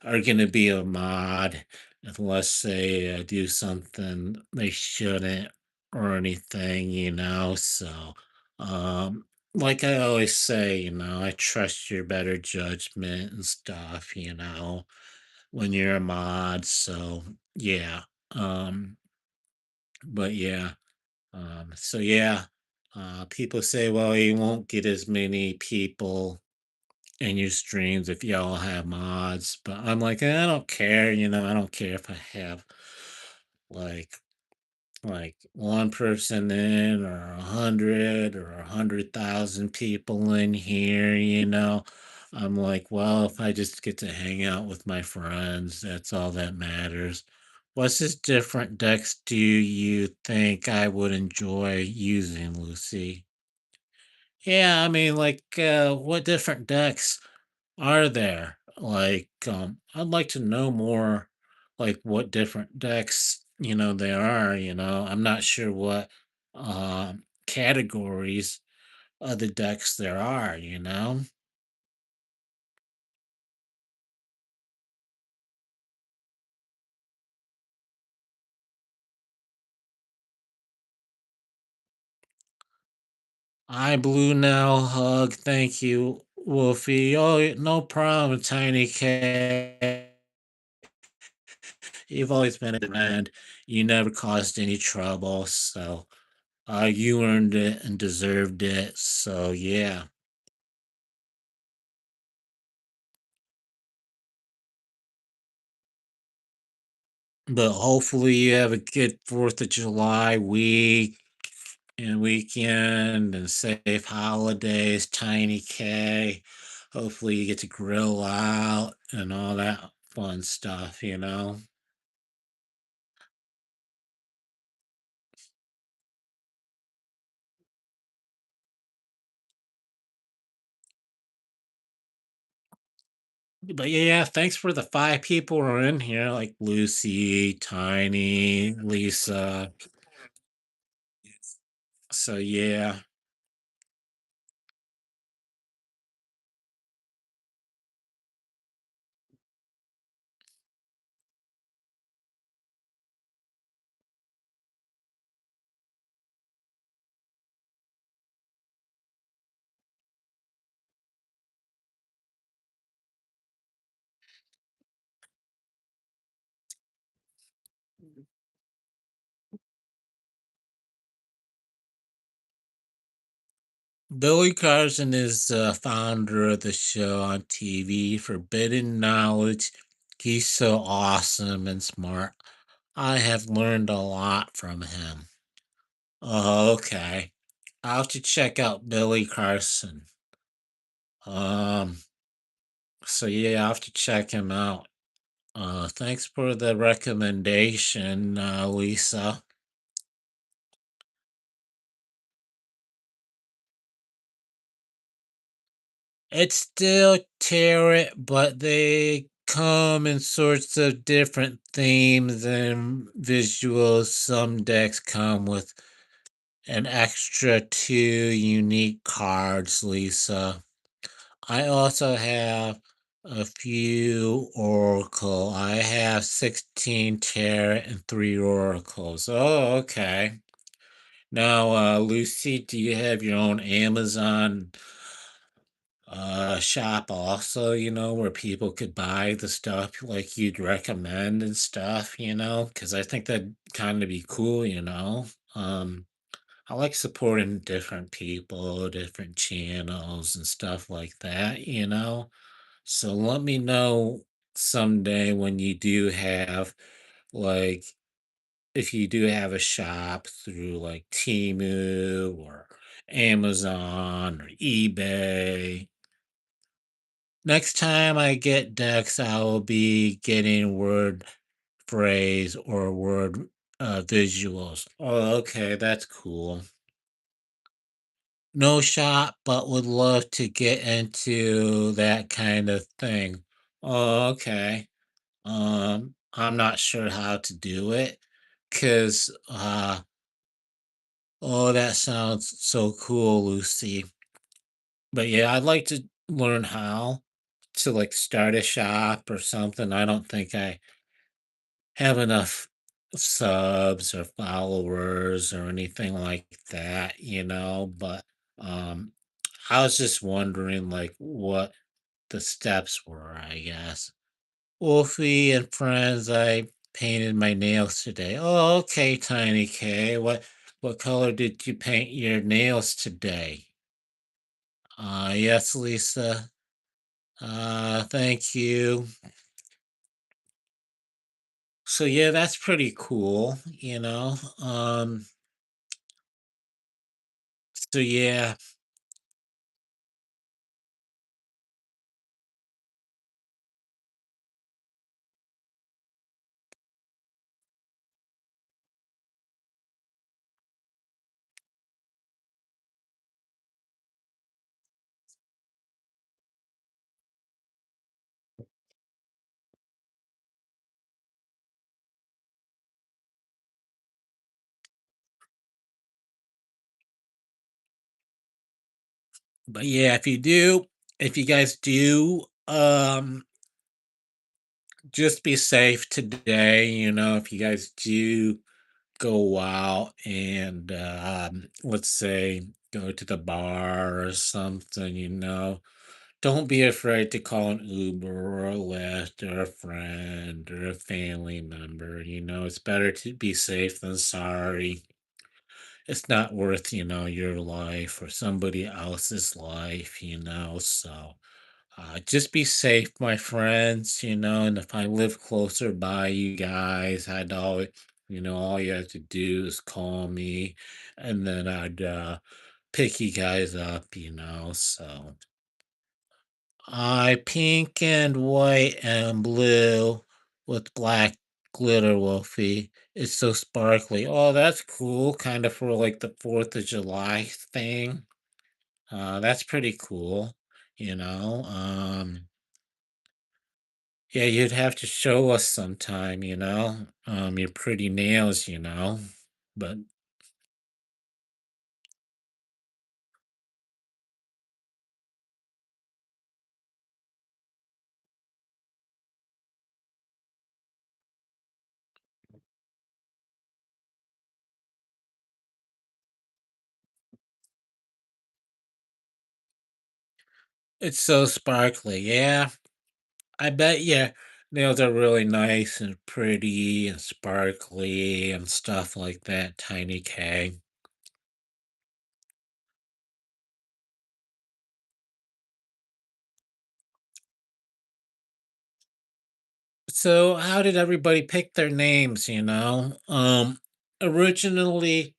are going to be a mod unless they do something they shouldn't or anything, so um like I always say, I trust your better judgment and stuff, when you're a mod. So yeah. But yeah. So yeah, people say, well, you won't get as many people in your streams if y'all have mods. But I'm like, I don't care, I don't care if I have like one person in or 100 or 100,000 people in here, I'm like, well, if I just get to hang out with my friends, that's all that matters. What's this different decks do you think I would enjoy using, Lucy? Yeah, I mean, what different decks are there? I'd like to know more, like what different decks, there are, I'm not sure what categories of the decks there are. I blue now, hug, thank you, Wolfie. Oh, no problem, Tiny Cat. You've always been a friend. You never caused any trouble, so you earned it and deserved it. So yeah. But hopefully you have a good 4th of July week and weekend and safe holidays, Tiny K. Hopefully you get to grill out and all that fun stuff, you know? But yeah, thanks for the 5 people who are in here, like Lucy, Tiny, Lisa. So yeah. Billy Carson is the founder of the show on TV, Forbidden Knowledge. He's so awesome and smart. I have learned a lot from him. Oh, okay. I'll have to check out Billy Carson. Um, so yeah, I'll have to check him out. Thanks for the recommendation, Lisa. It's still tarot, but they come in sorts of different themes and visuals. Some decks come with an extra two unique cards, Lisa. I also have a few Oracle. I have 16 tarot and 3 Oracles. Oh, okay. Now, Lucy, do you have your own Amazon shop also, where people could buy the stuff like you'd recommend and stuff, because I think that'd kind of be cool, um I like supporting different people, different channels and stuff like that, so let me know someday when you do have, like, if you do have a shop through like Temu or Amazon or eBay. Next time I get decks, I will be getting word phrase or word visuals. Oh, okay, that's cool. No shop, but would love to get into that kind of thing. Oh, okay. I'm not sure how to do it because, oh, that sounds so cool, Lucy. But yeah, I'd like to learn how to like start a shop or something. I don't think I have enough subs or followers or anything like that, but um I was just wondering like what the steps were, I guess. Wolfie and friends, I painted my nails today. Oh, okay, Tiny K. What color did you paint your nails today? Yes, Lisa. Thank you. So yeah, that's pretty cool. So yeah, but yeah, if you guys do, just be safe today. If you guys do go out and let's say go to the bar or something, don't be afraid to call an Uber or a Lyft or a friend or a family member. It's better to be safe than sorry. It's not worth, your life or somebody else's life. So Just be safe, my friends, and if I live closer by you guys, I'd always, all you have to do is call me and then I'd pick you guys up, so I pink and white and blue with black glitter, Wolfie. It's so sparkly. Oh, that's cool. Kind of for like the 4th of July thing. That's pretty cool, you know. Yeah, you'd have to show us sometime, your pretty nails, But it's so sparkly. Yeah, I bet your nails are really nice and pretty and sparkly and stuff like that, Tiny K. So, how did everybody pick their names? Originally,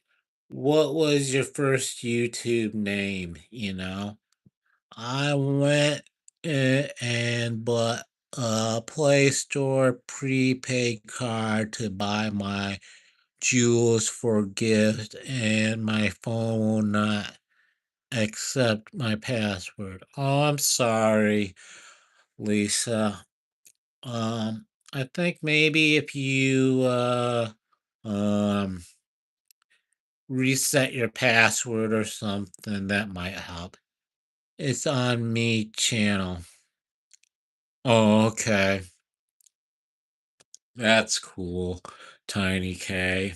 what was your first YouTube name? I went and bought a Play Store prepaid card to buy my jewels for gift, and my phone will not accept my password. Oh, I'm sorry, Lisa. I think maybe if you um reset your password or something, that might help. It's on me channel. Oh, okay. That's cool. Tiny K.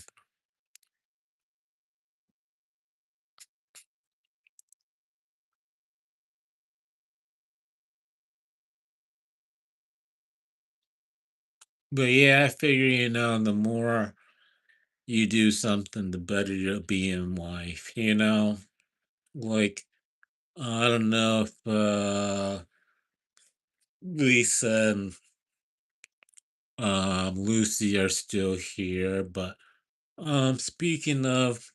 But yeah, I figure, the more you do something, the better you'll be in life. Like, I don't know if Lisa and Lucy are still here, but speaking of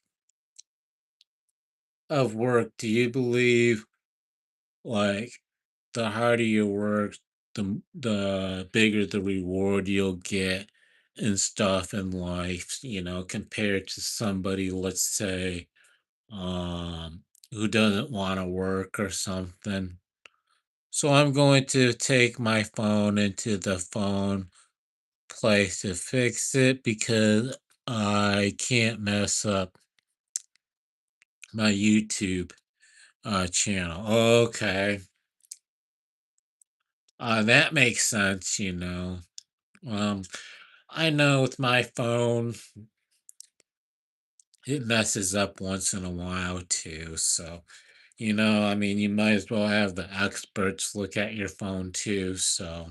work, do you believe like the harder you work, the bigger the reward you'll get and stuff in life, compared to somebody, let's say, who doesn't want to work or something. So I'm going to take my phone into the phone place to fix it because I can't mess up my YouTube channel. Okay. That makes sense. Um, I know with my phone, it messes up once in a while too. So, I mean, you might as well have the experts look at your phone too. So,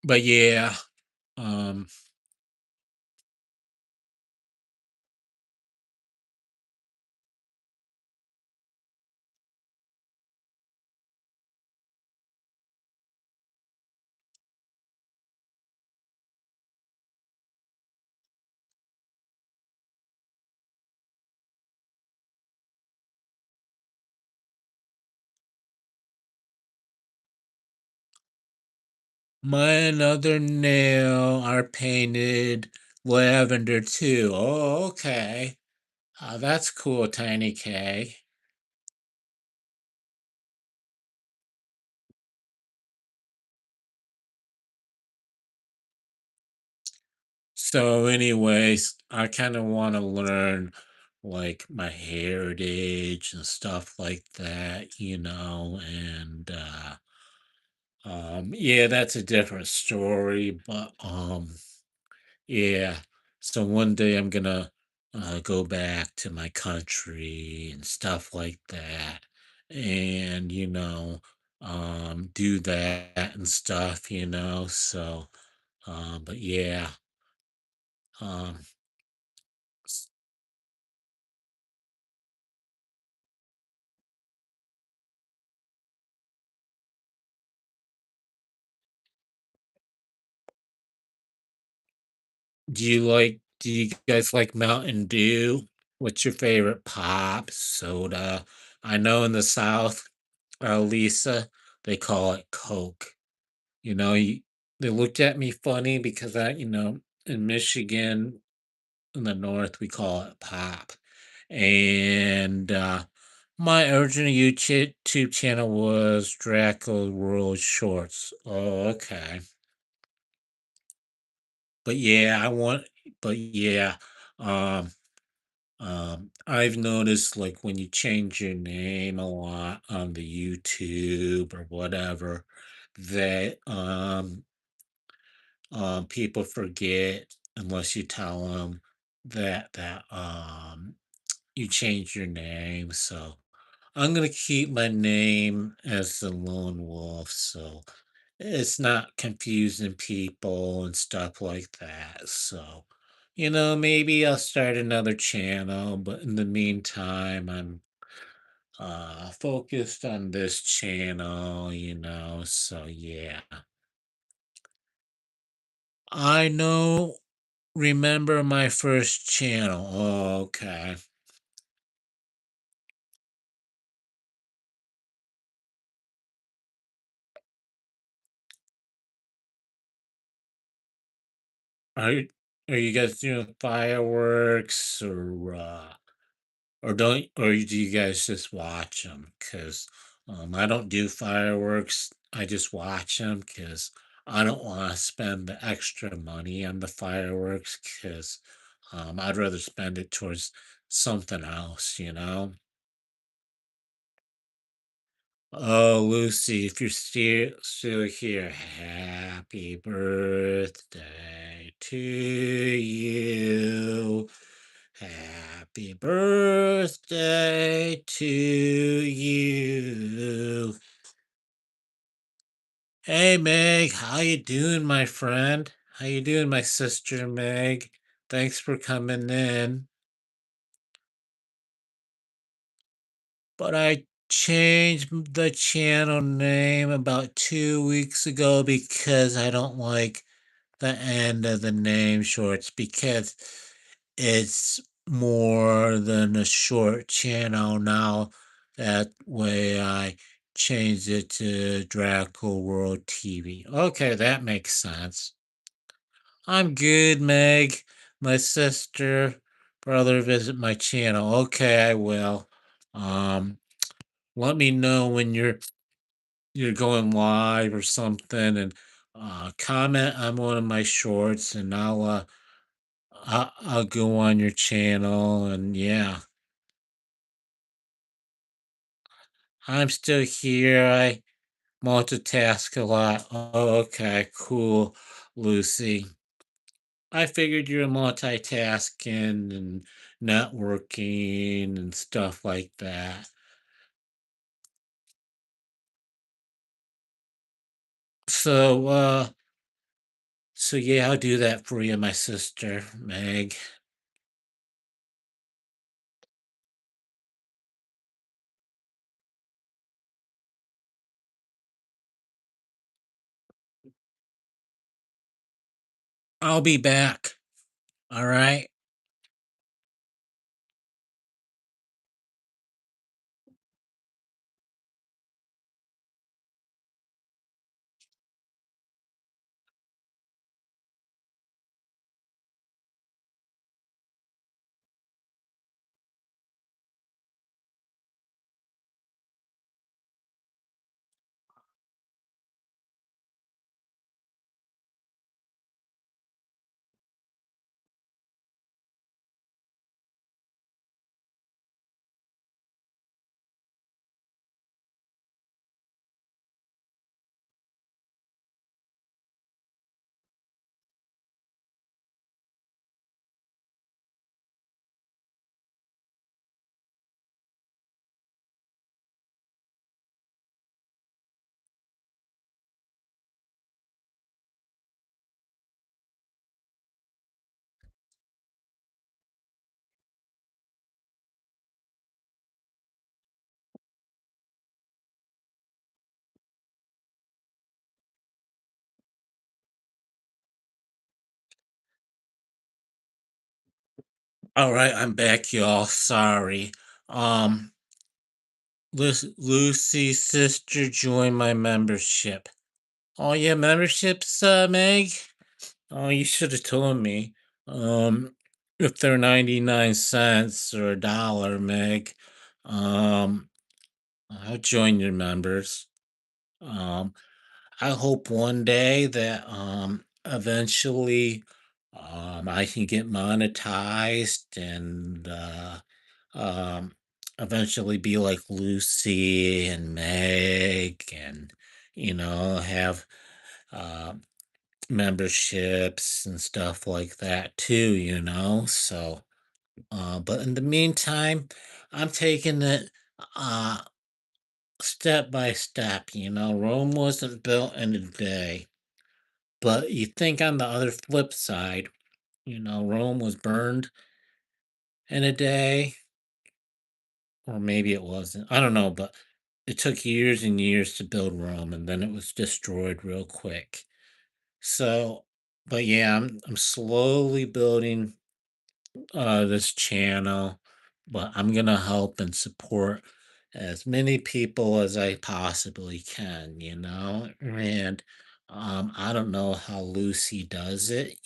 but yeah, um, my another nail are painted lavender too. Oh, okay. That's cool, Tiny K. So, anyways, I kind of want to learn like my heritage and stuff like that, and yeah, that's a different story, but yeah. So one day I'm gonna, go back to my country and stuff like that. And, do that and stuff, So, but yeah, um, s- do you guys like Mountain Dew? What's your favorite pop, soda? I know in the South, Lisa, they call it Coke. You know, you, they looked at me funny because in Michigan, in the North, we call it pop. And my original YouTube channel was Dracula World Shorts. Oh, okay. But yeah, but yeah, um, I've noticed like when you change your name a lot on the YouTube or whatever, that people forget unless you tell them that you change your name. So I'm gonna keep my name as the Lone Wolf, so it's not confusing people and stuff like that. So, maybe I'll start another channel, but in the meantime, I'm focused on this channel, so yeah. I know remember my first channel. Oh, okay. Are you are you guys doing fireworks or don't or do you guys just watch them? Because I don't do fireworks. I just watch them because I don't want to spend the extra money on the fireworks because I'd rather spend it towards something else. Oh, Lucy, if you're still here, happy birthday to you. Happy birthday to you. Hey Meg, how you doing, my friend? How you doing, my sister Meg? Thanks for coming in. But I changed the channel name about 2 weeks ago because I don't like the end of the name shorts because it's more than a short channel now. That way I changed it to Dracula World TV. Okay, that makes sense. I'm good, Meg. My sister, brother visit my channel. Okay, I will. Um, Let me know when you're going live or something and comment on one of my shorts and I'll go on your channel and yeah, I'm still here. I multitask a lot. Oh, okay, cool, Lucy. I figured you're multitasking and networking and stuff like that. So, so yeah, I'll do that for you, my sister, Meg. I'll be back. All right. All right, I'm back, y'all. Sorry. Um, Lucy's sister joined my membership. Oh, yeah, memberships, Meg? Oh, you should have told me. If they're 99 cents or a dollar, Meg, um, I'll join your members. Um, I hope one day that eventually I can get monetized and um eventually be like Lucy and Meg and have uh memberships and stuff like that too, so but in the meantime I'm taking it uh step by step. Rome wasn't built in a day. But you think on the other flip side, Rome was burned in a day, or maybe it wasn't. I don't know, but it took years and years to build Rome, and then it was destroyed real quick. So, but yeah, I'm slowly building this channel, but I'm gonna help and support as many people as I possibly can. And I don't know how Lucy does it.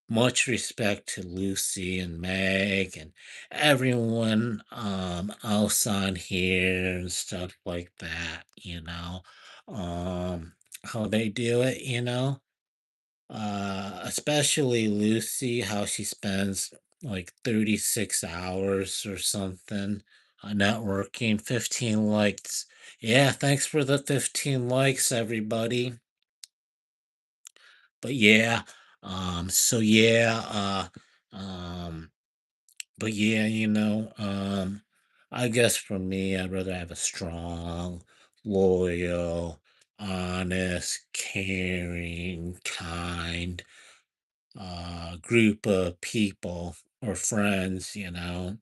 Much respect to Lucy and Meg and everyone else on here and stuff like that. Um how they do it. Especially Lucy, how she spends like 36 hours or something on networking, 15 likes. Yeah, thanks for the 15 likes, everybody. But yeah, so yeah, but yeah, I guess for me, I'd rather have a strong, loyal, honest, caring, kind group of people or friends, than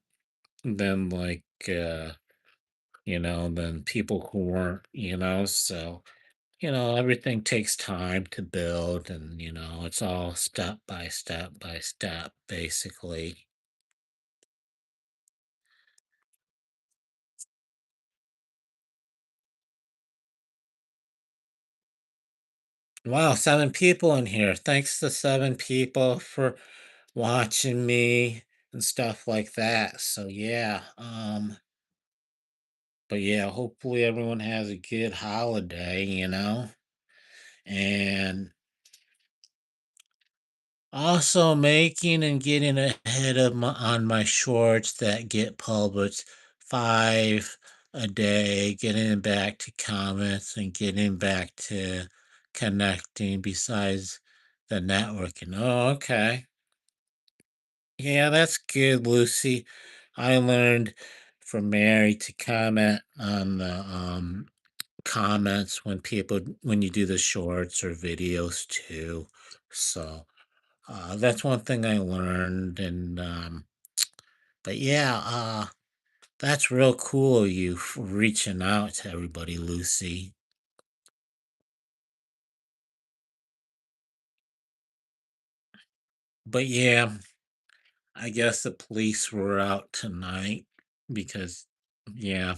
than people who weren't. So, everything takes time to build and, it's all step by step by step, basically. Wow, 7 people in here. Thanks to 7 people for watching me and stuff like that. So yeah, but yeah, hopefully everyone has a good holiday. And also making and getting ahead of on my shorts that get published 5 a day, getting back to comments and getting back to connecting besides the networking. Oh, okay. Yeah, that's good, Lucy. I learned from Mary to comment on the comments when you do the shorts or videos too. So that's one thing I learned, and but yeah, that's real cool of you for reaching out to everybody, Lucy. But yeah, I guess the police were out tonight because, yeah,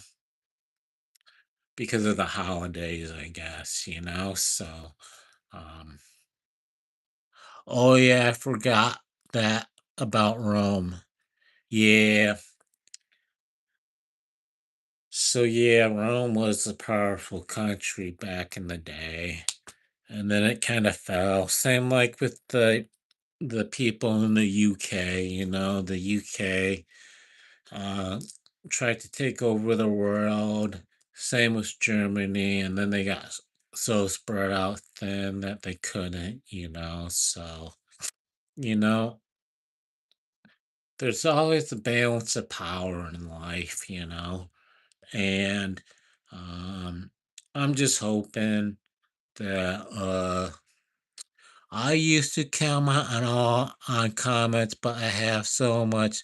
because of the holidays, I guess. So, um, oh yeah, I forgot that about Rome. Yeah, so yeah, Rome was a powerful country back in the day. And then it kind of fell. Same like with the people in the UK, the UK uh tried to take over the world. Same with Germany, and then they got so spread out thin that they couldn't. So, you know, there's always a balance of power in life. And um I'm just hoping that I used to comment on comments, but I have so much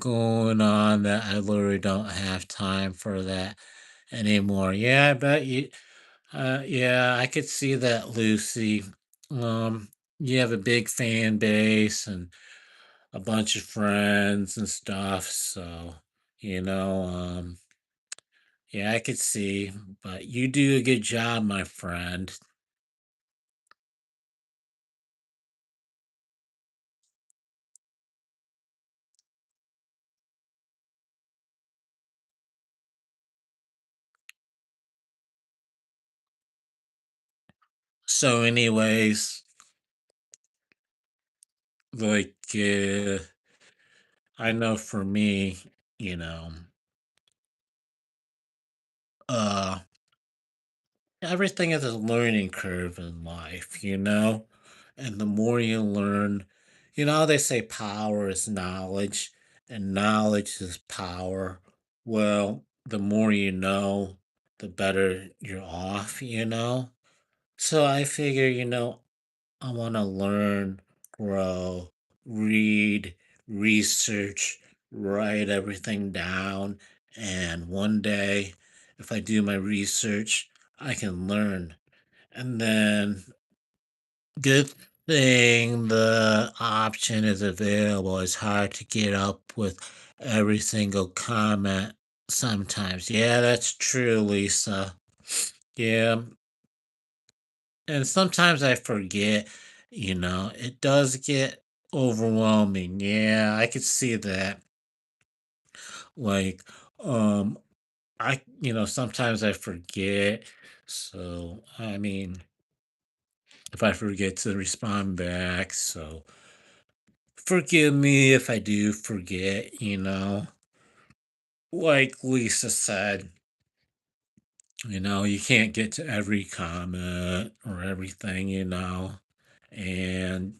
going on that I literally don't have time for that anymore. Yeah, I bet you. Yeah, I could see that, Lucy. Um, you have a big fan base, and a bunch of friends and stuff. So, you know, yeah, I could see, but you do a good job, my friend. So, anyways, like, I know for me, you know, uh, everything is a learning curve in life, you know? And the more you learn, you know, they say power is knowledge and knowledge is power. Well, the more you know, the better you're off, you know? So I figure, you know, I want to learn, grow, read, research, write everything down. And one day, if I do my research, I can learn. And then, good thing the option is available. It's hard to get up with every single comment sometimes. Yeah, that's true, Lisa. Yeah, and sometimes I forget, you know, it does get overwhelming. Yeah, I could see that. Like, um, you know, sometimes I forget. So, I mean, if I forget to respond back, so forgive me if I do forget, you know. Like Lisa said, you know, you can't get to every comment or everything, you know. And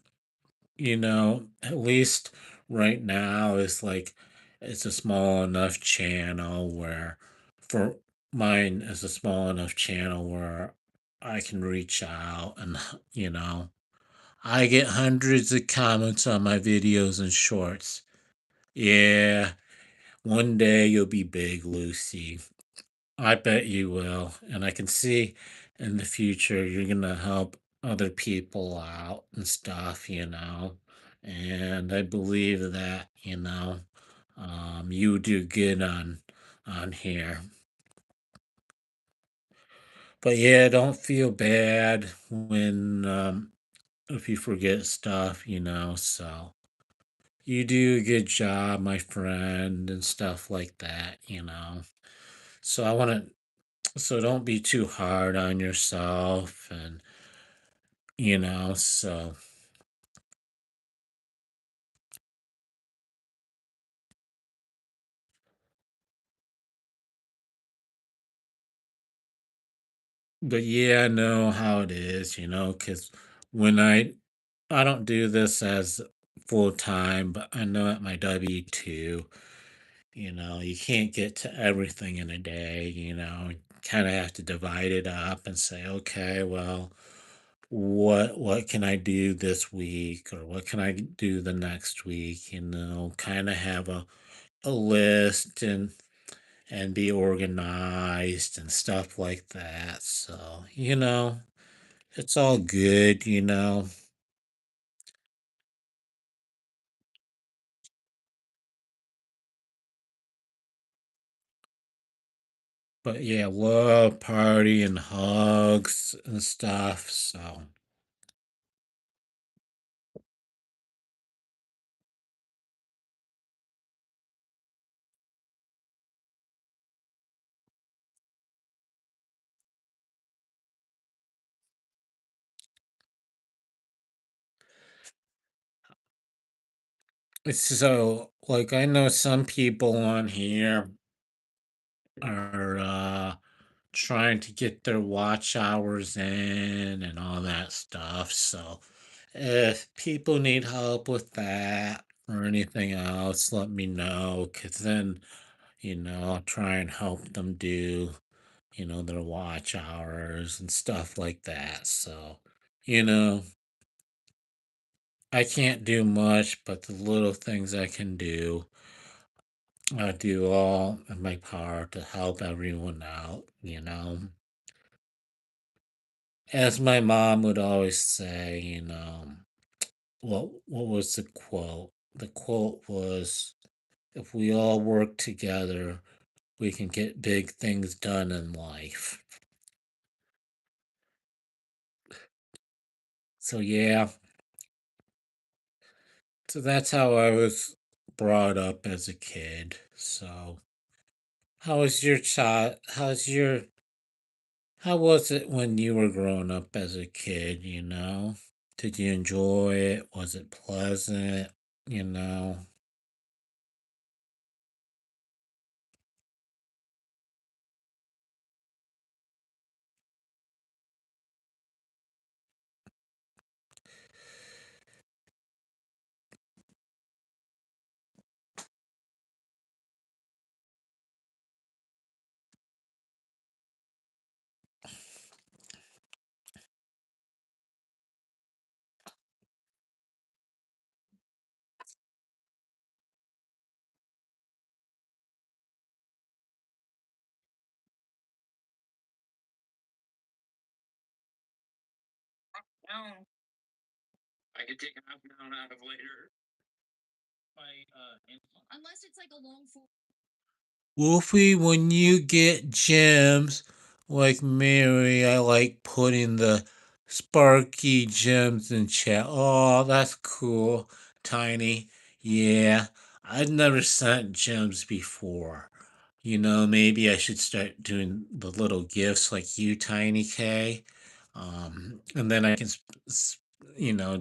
you know, at least right now it's like it's a small enough channel where for mine is a small enough channel where I can reach out and you know, I get hundreds of comments on my videos and shorts. Yeah, one day you'll be big, Lucy. I bet you will. And I can see in the future you're going to help other people out and stuff, you know. And I believe that, you know, you do good on here. But yeah, don't feel bad when if you forget stuff, you know. So you do a good job, my friend, and stuff like that, you know. So I want to so don't be too hard on yourself and you know, so but yeah, I know how it is, you know, because when I don't do this as full time, but I know at my W-2, you know, you can't get to everything in a day, you know. Kind of have to divide it up and say, okay, well, what can I do this week or what can I do the next week, you know, kind of have a list and be organized and stuff like that. So, you know, it's all good, you know. But yeah, love, party, and hugs and stuff. So it's so like I know some people on here are trying to get their watch hours in and all that stuff. So if people need help with that or anything else, let me know. Cause then, you know, I'll try and help them do, you know, their watch hours and stuff like that. So, you know, I can't do much, but the little things I can do, I do all in my power to help everyone out, you know. As my mom would always say, you know, what was the quote? the quote was, if we all work together, we can get big things done in life. So yeah, so that's how I was brought up as a kid. So how was your child? How was it when you were growing up as a kid? Did you enjoy it? Was it pleasant? You know. No, I could take a half pound out of later. Unless it's like a long form. Wolfie, when you get gems like Mary, I like putting the sparky gems in chat. Oh, that's cool. Tiny. Yeah, I've never sent gems before. Maybe I should start doing the little gifts like you, Tiny K. And then I can,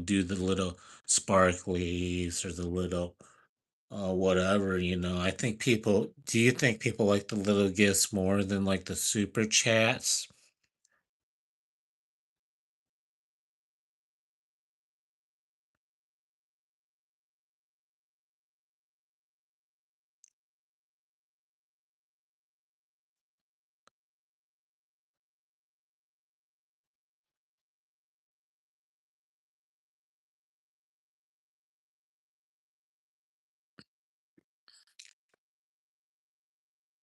do the little sparklies or the little whatever. Do you think people like the little gifts more than like the super chats?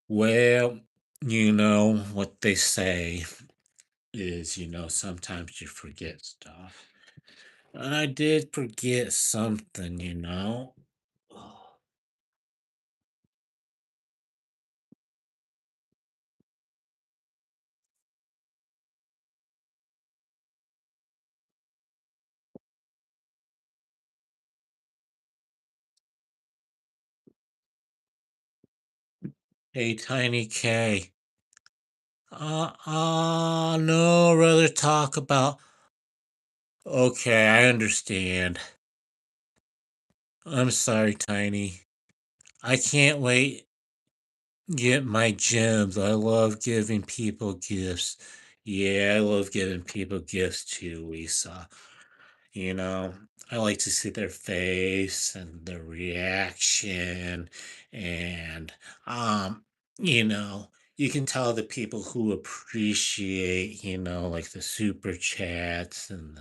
Well, what they say is, sometimes you forget stuff. And I did forget something. Hey, Tiny K. No, rather talk about. Okay, I understand. I'm sorry, Tiny. I can't wait get my gems. I love giving people gifts. Yeah, I love giving people gifts too, Lisa. You know, I like to see their face and their reaction. And, um, you know, you can tell the people who appreciate, like the super chats and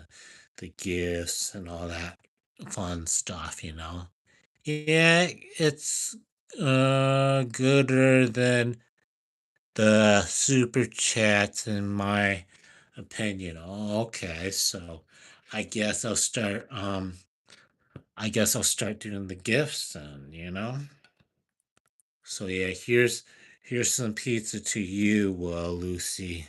the gifts and all that fun stuff. Yeah, it's gooder than the super chats in my opinion. Oh, okay, so I guess I'll start I guess I'll start doing the gifts then. So yeah, here's some pizza to you, Lucy.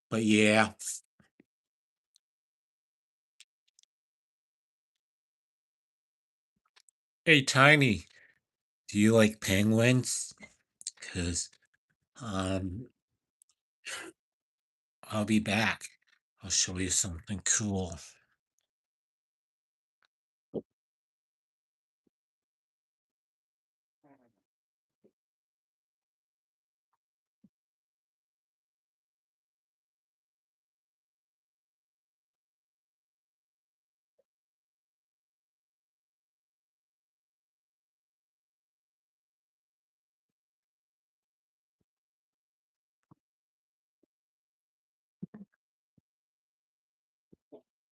But yeah, hey Tiny, do you like penguins? Cause um I'll be back. I'll show you something cool.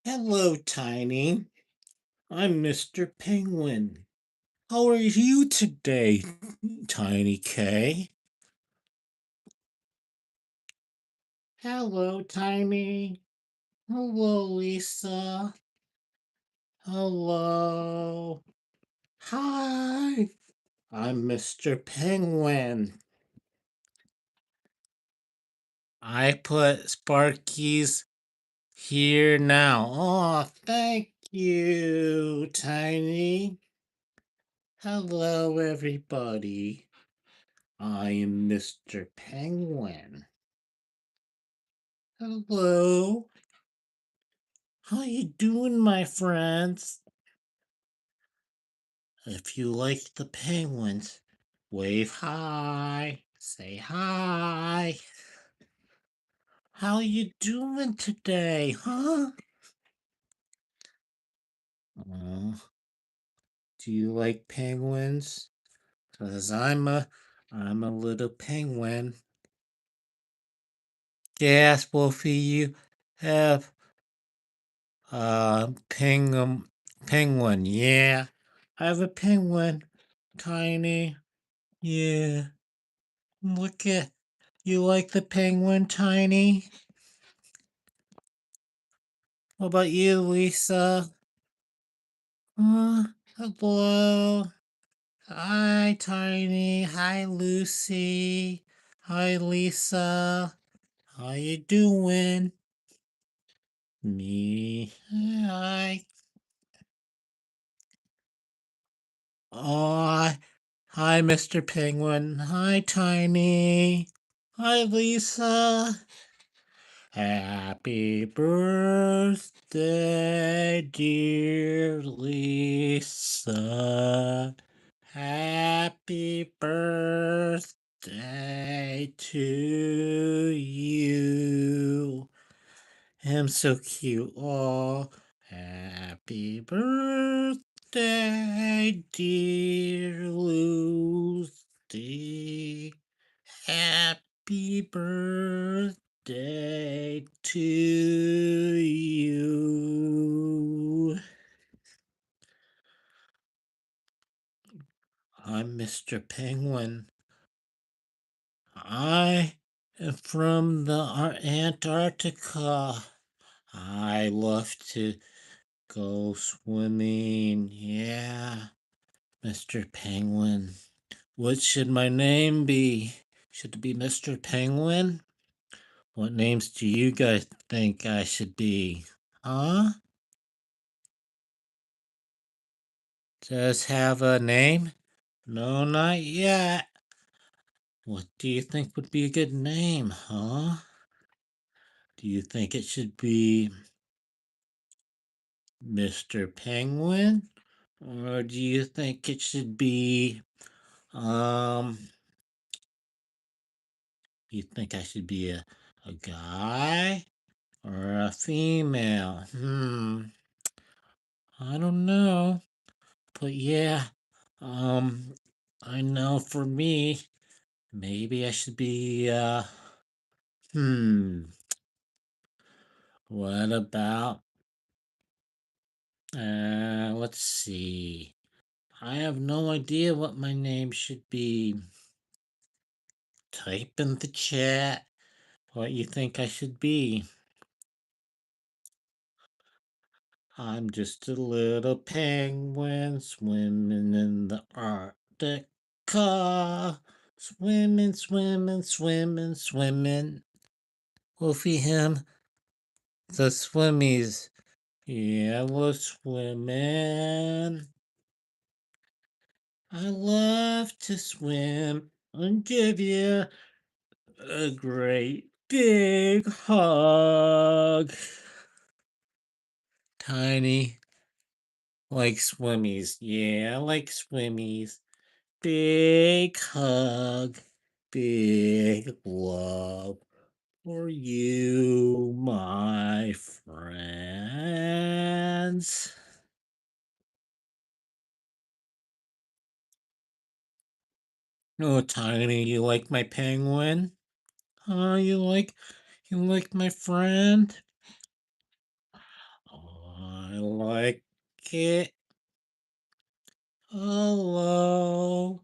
Hello, Tiny. I'm Mr. Penguin. How are you today, Tiny K? Hello, Tiny. Hello, Lisa. Hello. Hi. I'm Mr. Penguin. I put Sparky's here now. Oh, thank you, Tiny. Hello, everybody. I am Mr. Penguin. Hello. How you doing, my friends? If you like the penguins, wave hi. Say hi. How you doing today, huh? Oh, do you like penguins? 'Cause I'm a little penguin. Yes, both of you have penguin. Yeah, I have a penguin. Tiny. Yeah. Look at you like the penguin, Tiny? What about you, Lisa? Hello. Hi, Tiny. Hi, Lucy. Hi, Lisa. How you doing? Me. Hi. Oh, hi, Mr. Penguin. Hi, Tiny. Hi, Lisa. Happy birthday, dear Lisa. Happy birthday to you. I'm so cute. Oh, happy birthday, dear Lucy. Happy birthday to you. I'm Mr. Penguin. I am from the Antarctica. I love to go swimming. Yeah, Mr. Penguin. What should my name be? Should it be Mr. Penguin? What names do you guys think I should be? Huh? Does have a name? No, not yet. What do you think would be a good name, huh? Do you think it should be Mr. Penguin? Or do you think it should be, um, you think I should be a guy or a female? I don't know. But yeah, um, I know for me, maybe I should be, hmm, what about, let's see. I have no idea what my name should be. Type in the chat what you think I should be. I'm just a little penguin swimming in the Arctic. Swimming, swimming, swimming, swimming. Wolfie him, the swimmies. Yeah, we're swimming. I love to swim and give you a great big hug. Tiny, like swimmies. Yeah, I like swimmies. Big hug, big love for you, my friends. Oh, Tiny, you like my penguin? Oh, you like my friend? I like it. Hello.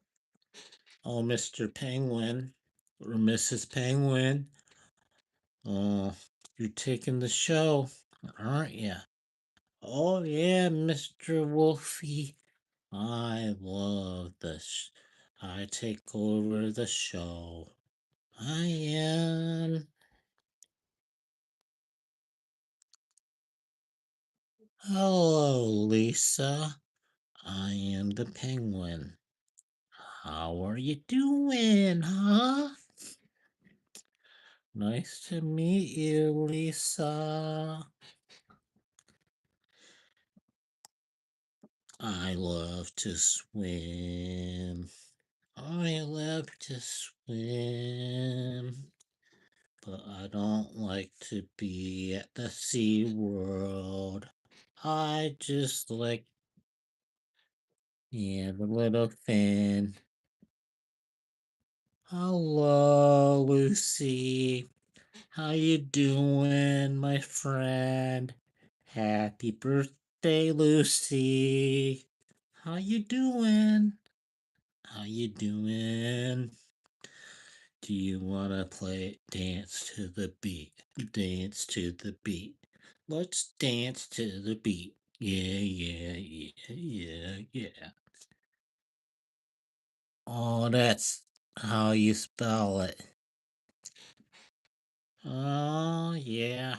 Oh, Mr. Penguin or Mrs. Penguin. Oh, you're taking the show, aren't you? Oh, yeah, Mr. Wolfie. I love this. I take over the show. I am. Hello, Lisa. I am the penguin. How are you doing, huh? Nice to meet you, Lisa. I love to swim. I love to swim. But I don't like to be at the Sea World. I just like, yeah, the little fin. Hello, Lucy. How you doing, my friend? Happy birthday, Lucy. How you doing? How you doing? Do you want to play dance to the beat? Dance to the beat. Let's dance to the beat. Yeah, yeah, yeah, yeah, yeah. Oh, that's how you spell it. Oh, yeah.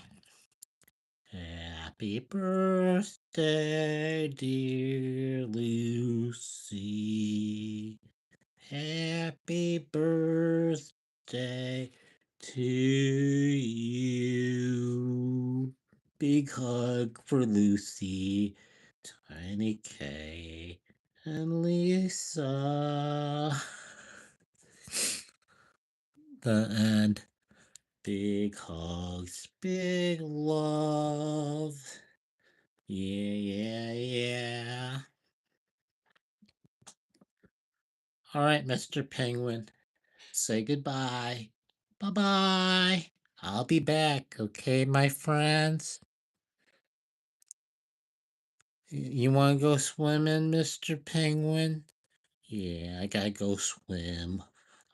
Happy birthday, dear Lucy. Happy birthday to you. Big hug for Lucy, Tiny K, and Lisa. The end. Big hugs, big love. Yeah, yeah, yeah. All right, Mr. Penguin. Say goodbye. Bye bye. I'll be back, okay, my friends? You want to go swimming, Mr. Penguin? Yeah, I gotta go swim.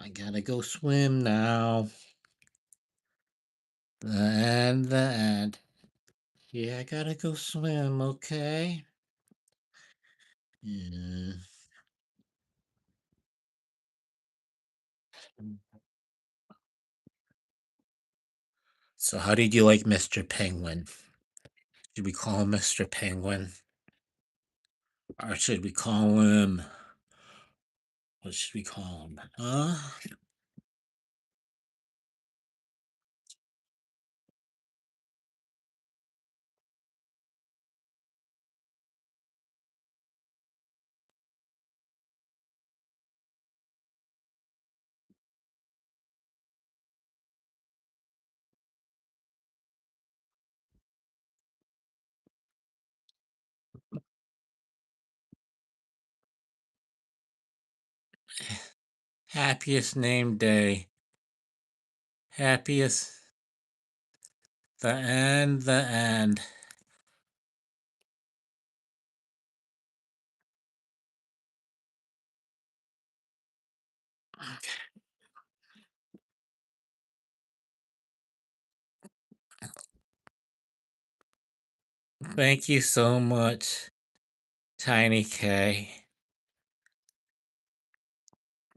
I gotta go swim now. The end. Yeah, I gotta go swim, okay? Yeah. So, how did you like Mr. Penguin? Should we call him Mr. Penguin? Or should we call him. What should we call him? Huh? Happiest name day. Happiest. The end, the end. Thank you so much, Tiny K.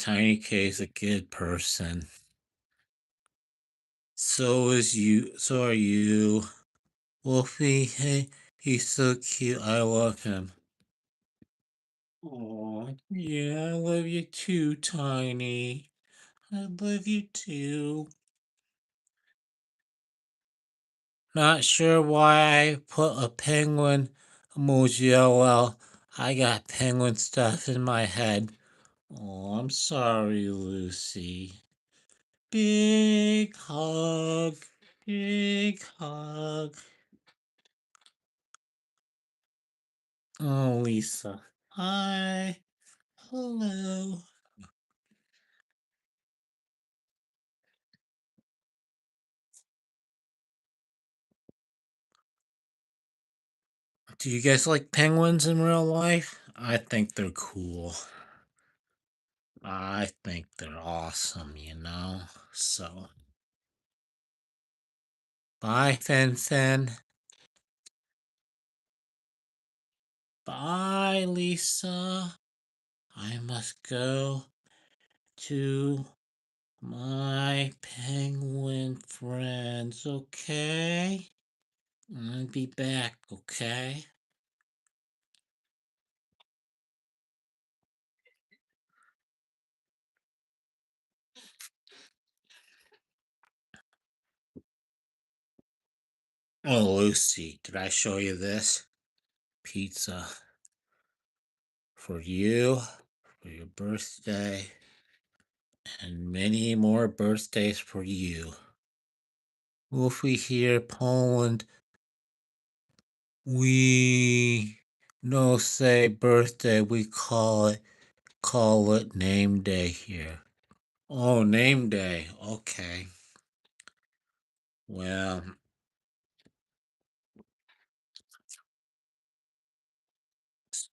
Tiny K is a good person. So is you. So are you. Wolfie, hey, he's so cute. I love him. Oh, yeah, I love you too, Tiny. I love you too. Not sure why I put a penguin emoji. Oh well, I got penguin stuff in my head. Oh, I'm sorry, Lucy. Big hug. Big hug. Oh, Lisa. Hi. Hello. Do you guys like penguins in real life? I think they're cool. I think they're awesome. So, bye, Fin Fin. Bye, Lisa. I must go to my penguin friends, okay? I'll be back, okay? Oh, Lucy, did I show you this? Pizza for you, for your birthday, and many more birthdays for you. Wolfie here, Poland. We no say birthday, we call it name day here. Oh, name day. Okay. Well,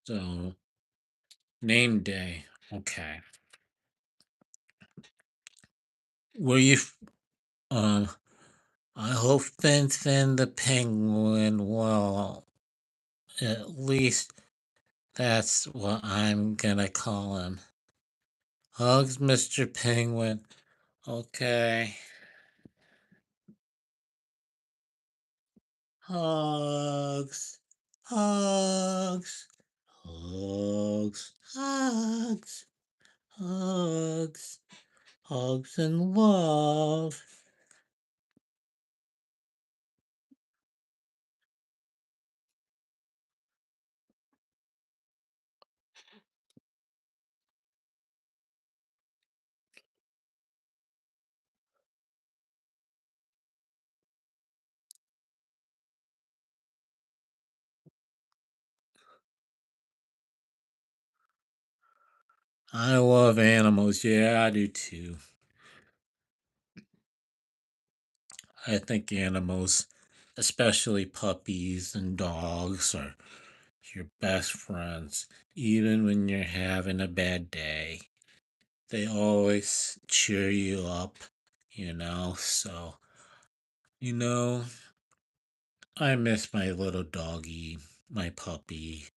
so name day. Okay. Were you um I hope Fin the penguin well, at least that's what I'm gonna call him. Hugs, Mr. Penguin. Okay. Hugs. Hugs. Hugs. Hugs. Hugs. Hugs and love. I love animals. Yeah, I do too. I think animals, especially puppies and dogs, are your best friends. Even when you're having a bad day, they always cheer you up. So, you know, I miss my little doggy, my puppy.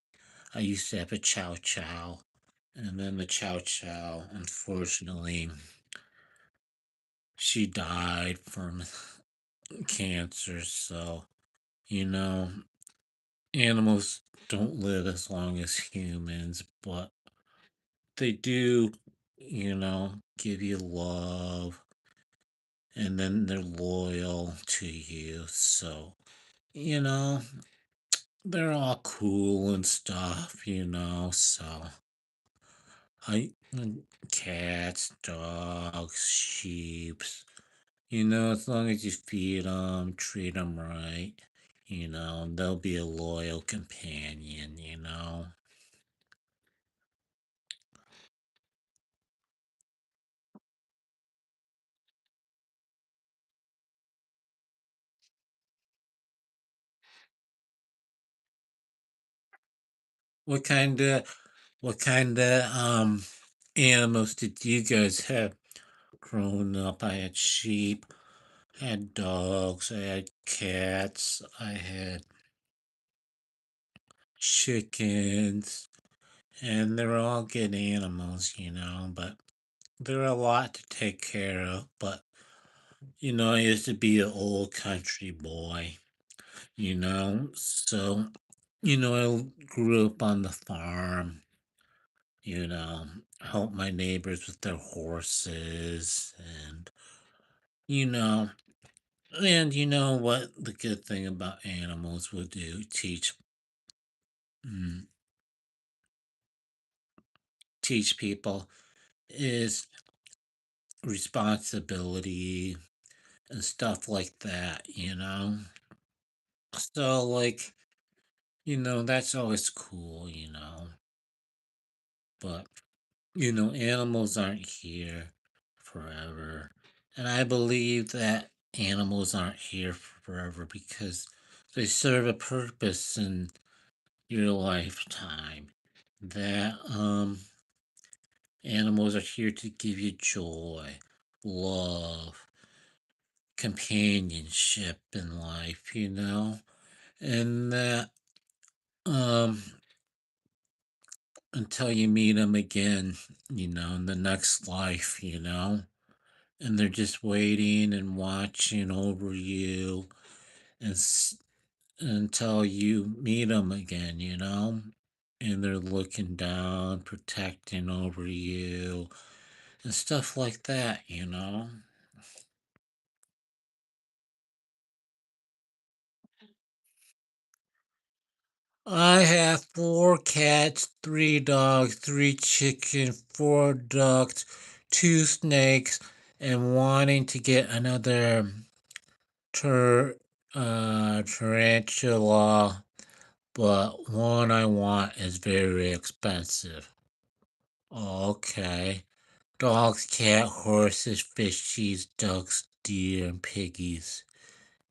I used to have a Chow Chow, and then the Chow Chow, unfortunately, she died from cancer. So, you know, animals don't live as long as humans, but they do give you love, and then they're loyal to you. So, you know, they're all cool and stuff. So, cats, dogs, sheep, as long as you feed them, treat them right, they'll be a loyal companion. What kind of animals did you guys have growing up? I had sheep, I had dogs, I had cats, I had chickens, and they're all good animals, but they're a lot to take care of. But I used to be an old country boy, so I grew up on the farm, help my neighbors with their horses you know, and you know what the good thing about animals will do mm, teach people is responsibility and stuff like that. So that's always cool, but animals aren't here forever. And I believe that animals aren't here forever because they serve a purpose in your lifetime. that animals are here to give you joy, love, companionship in life, and that um until you meet them again, in the next life, and they're just waiting and watching over you and until you meet them again, and they're looking down, protecting over you and stuff like that. I have four cats, three dogs, three chickens, four ducks, two snakes, and wanting to get another tur- tarantula, but one I want is very expensive. Okay. Dogs, cat, horses, fishies, ducks, deer, and piggies.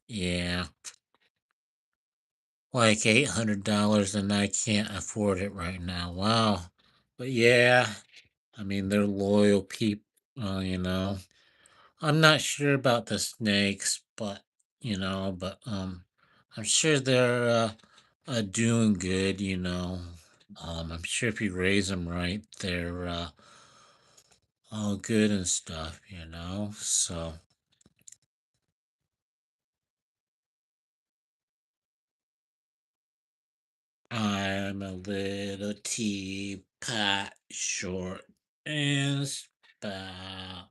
Yeah. Like $800, and I can't afford it right now. Wow. But yeah, I mean, they're loyal people, I'm not sure about the snakes, but I'm sure they're doing good. I'm sure if you raise them right, they're all good and stuff. So I'm a little teapot, short and stout.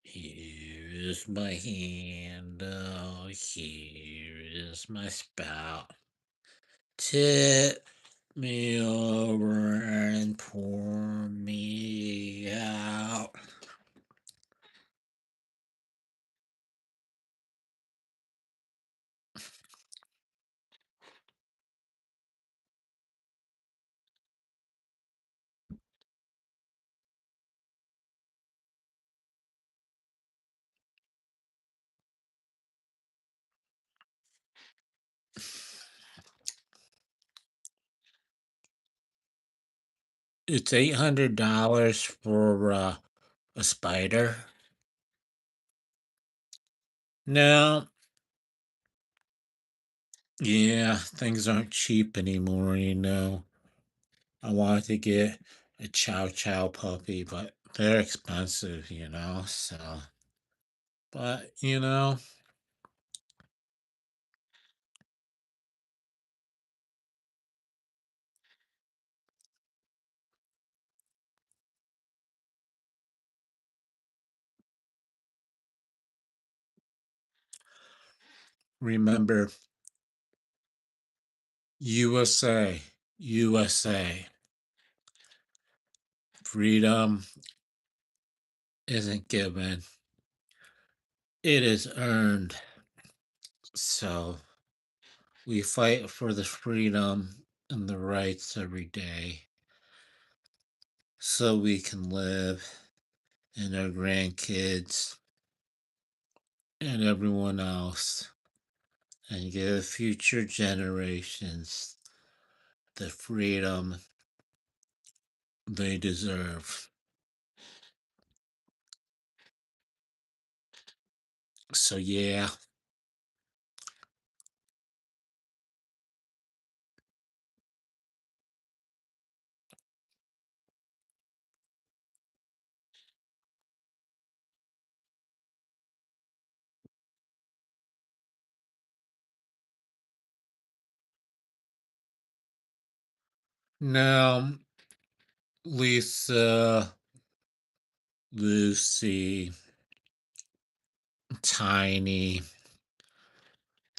Here is my handle. Here is my spout. Tip me over and pour me out. It's $800 for a spider. Now, yeah, things aren't cheap anymore. I wanted to get a Chow Chow puppy, but they're expensive. So, but, remember USA, USA. Freedom isn't given, it is earned. So, we fight for the freedom and the rights every day so we can live and our grandkids and everyone else and give future generations the freedom they deserve. So, yeah. Now, Lisa, Lucy, Tiny,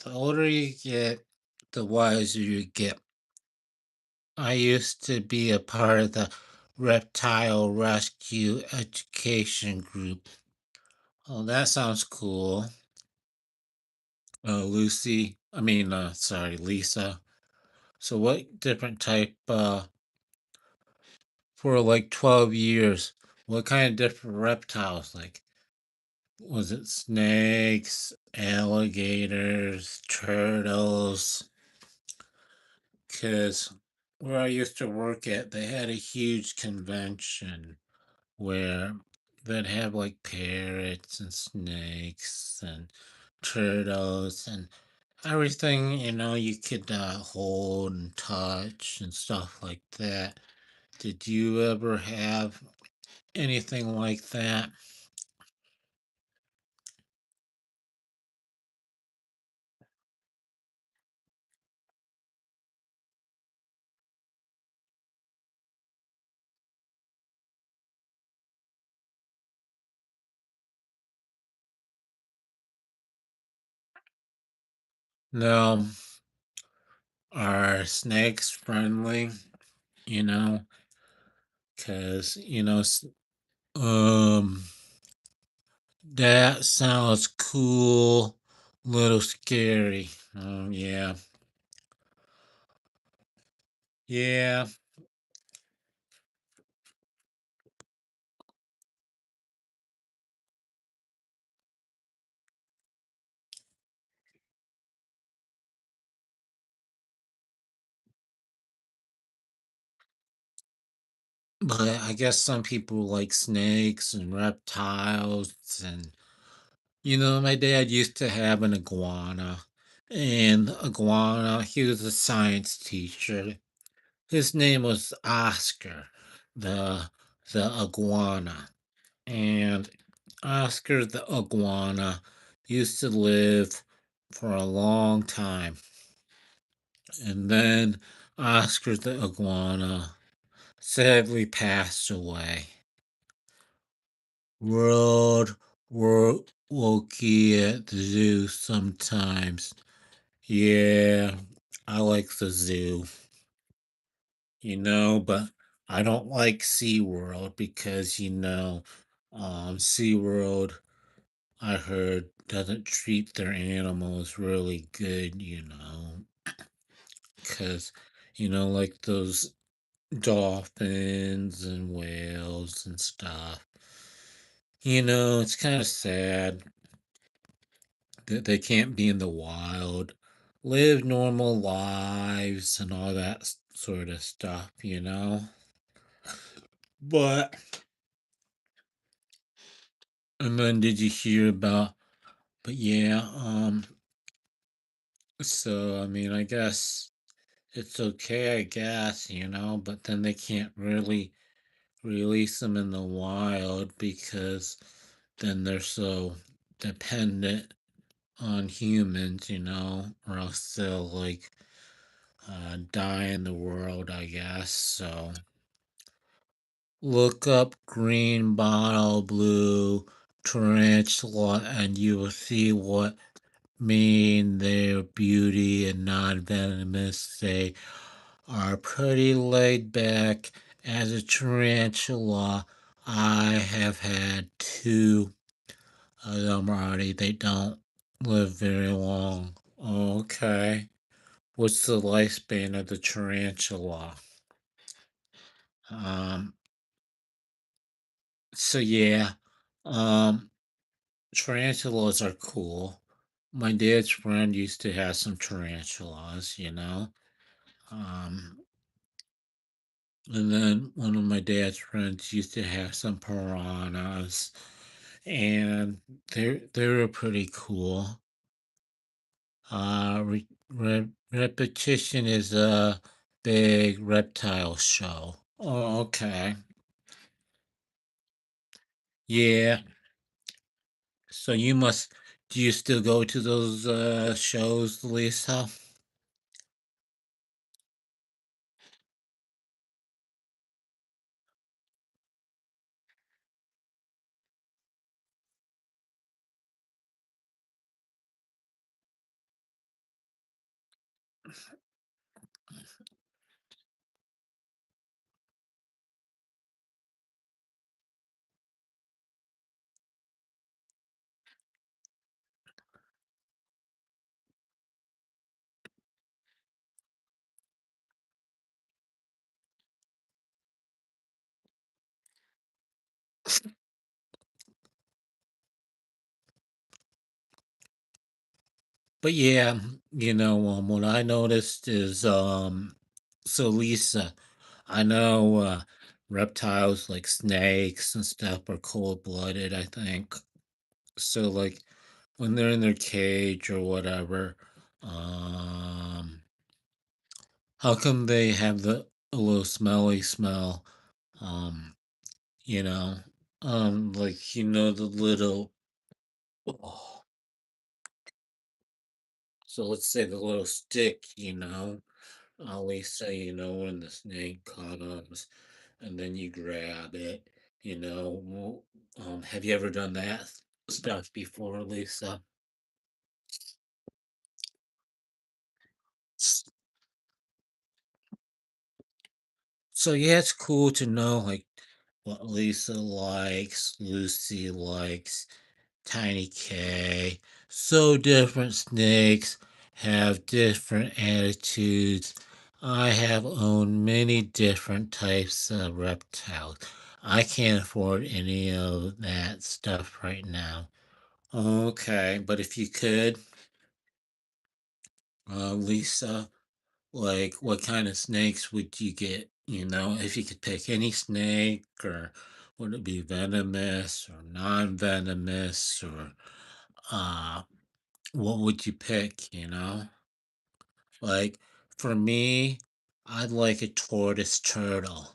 the older you get, the wiser you get. I used to be a part of the Reptile Rescue Education Group. Oh, that sounds cool. Sorry, Lisa. So, what different type, for like 12 years, what kind of different reptiles? Like, was it snakes, alligators, turtles? Because where I used to work at, they had a huge convention where they'd have like parrots and snakes and turtles and everything, you could hold and touch and stuff like that. Did you ever have anything like that? No. Are snakes friendly? You know, because, um, that sounds cool, little scary. Yeah. Yeah. But I guess some people like snakes and reptiles. And, my dad used to have an iguana. And iguana, he was a science teacher. His name was Oscar, the the iguana. And Oscar the iguana used to live for a long time. And then Oscar the iguana sadly passed away. World War Wokey at the zoo sometimes. Yeah, I like the zoo, but I don't like SeaWorld because, SeaWorld, I heard, doesn't treat their animals really good, because, like those dolphins and whales and stuff. It's kind of sad that they can't be in the wild, live normal lives and all that sort of stuff. But, and then did you hear about, but yeah, so I mean, I guess it's okay, I guess, but then they can't really release them in the wild because then they're so dependent on humans, or else they'll like die in the world, I guess. So look up green bottle blue tarantula and you will see what mean their beauty and non-venomous. They are pretty laid back. As a tarantula, I have had two of them already. They don't live very long. Okay. What's the lifespan of the tarantula? Um, so yeah. Um, Tarantulas are cool. My dad's friend used to have some tarantulas. Um, and then one of my dad's friends used to have some piranhas, and they were pretty cool. Repetition is a big reptile show. Oh, okay. Yeah. So you must. Do you still go to those shows, Lisa? But yeah, what I noticed is, So Lisa, I know reptiles like snakes and stuff are cold-blooded, I think. So like when they're in their cage or whatever, um, how come they have the a little smelly smell? Um, you know, like the little oh, so let's say the little stick, Lisa, when the snake comes and then you grab it, have you ever done that stuff before, Lisa? S- So yeah, it's cool to know like what Lisa likes, Lucy likes, Tiny K. So different snakes have different attitudes. I have owned many different types of reptiles. I can't afford any of that stuff right now. Okay, but if you could, Lisa, like what kind of snakes would you get? If you could pick any snake, or would it be venomous or non-venomous, or uh what would you pick, Like for me, I'd like a tortoise turtle.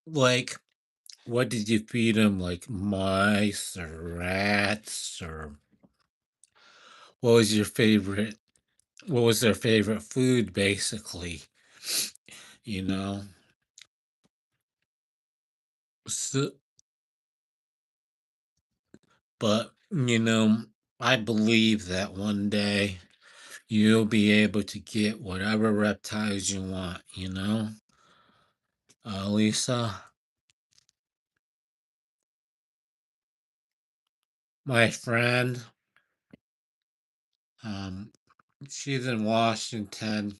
Like what did you feed them? Like mice or rats, or what was your favorite what was their favorite food basically? You know? So, but I believe that one day you'll be able to get whatever reptiles you want, Lisa, my friend, um, she's in Washington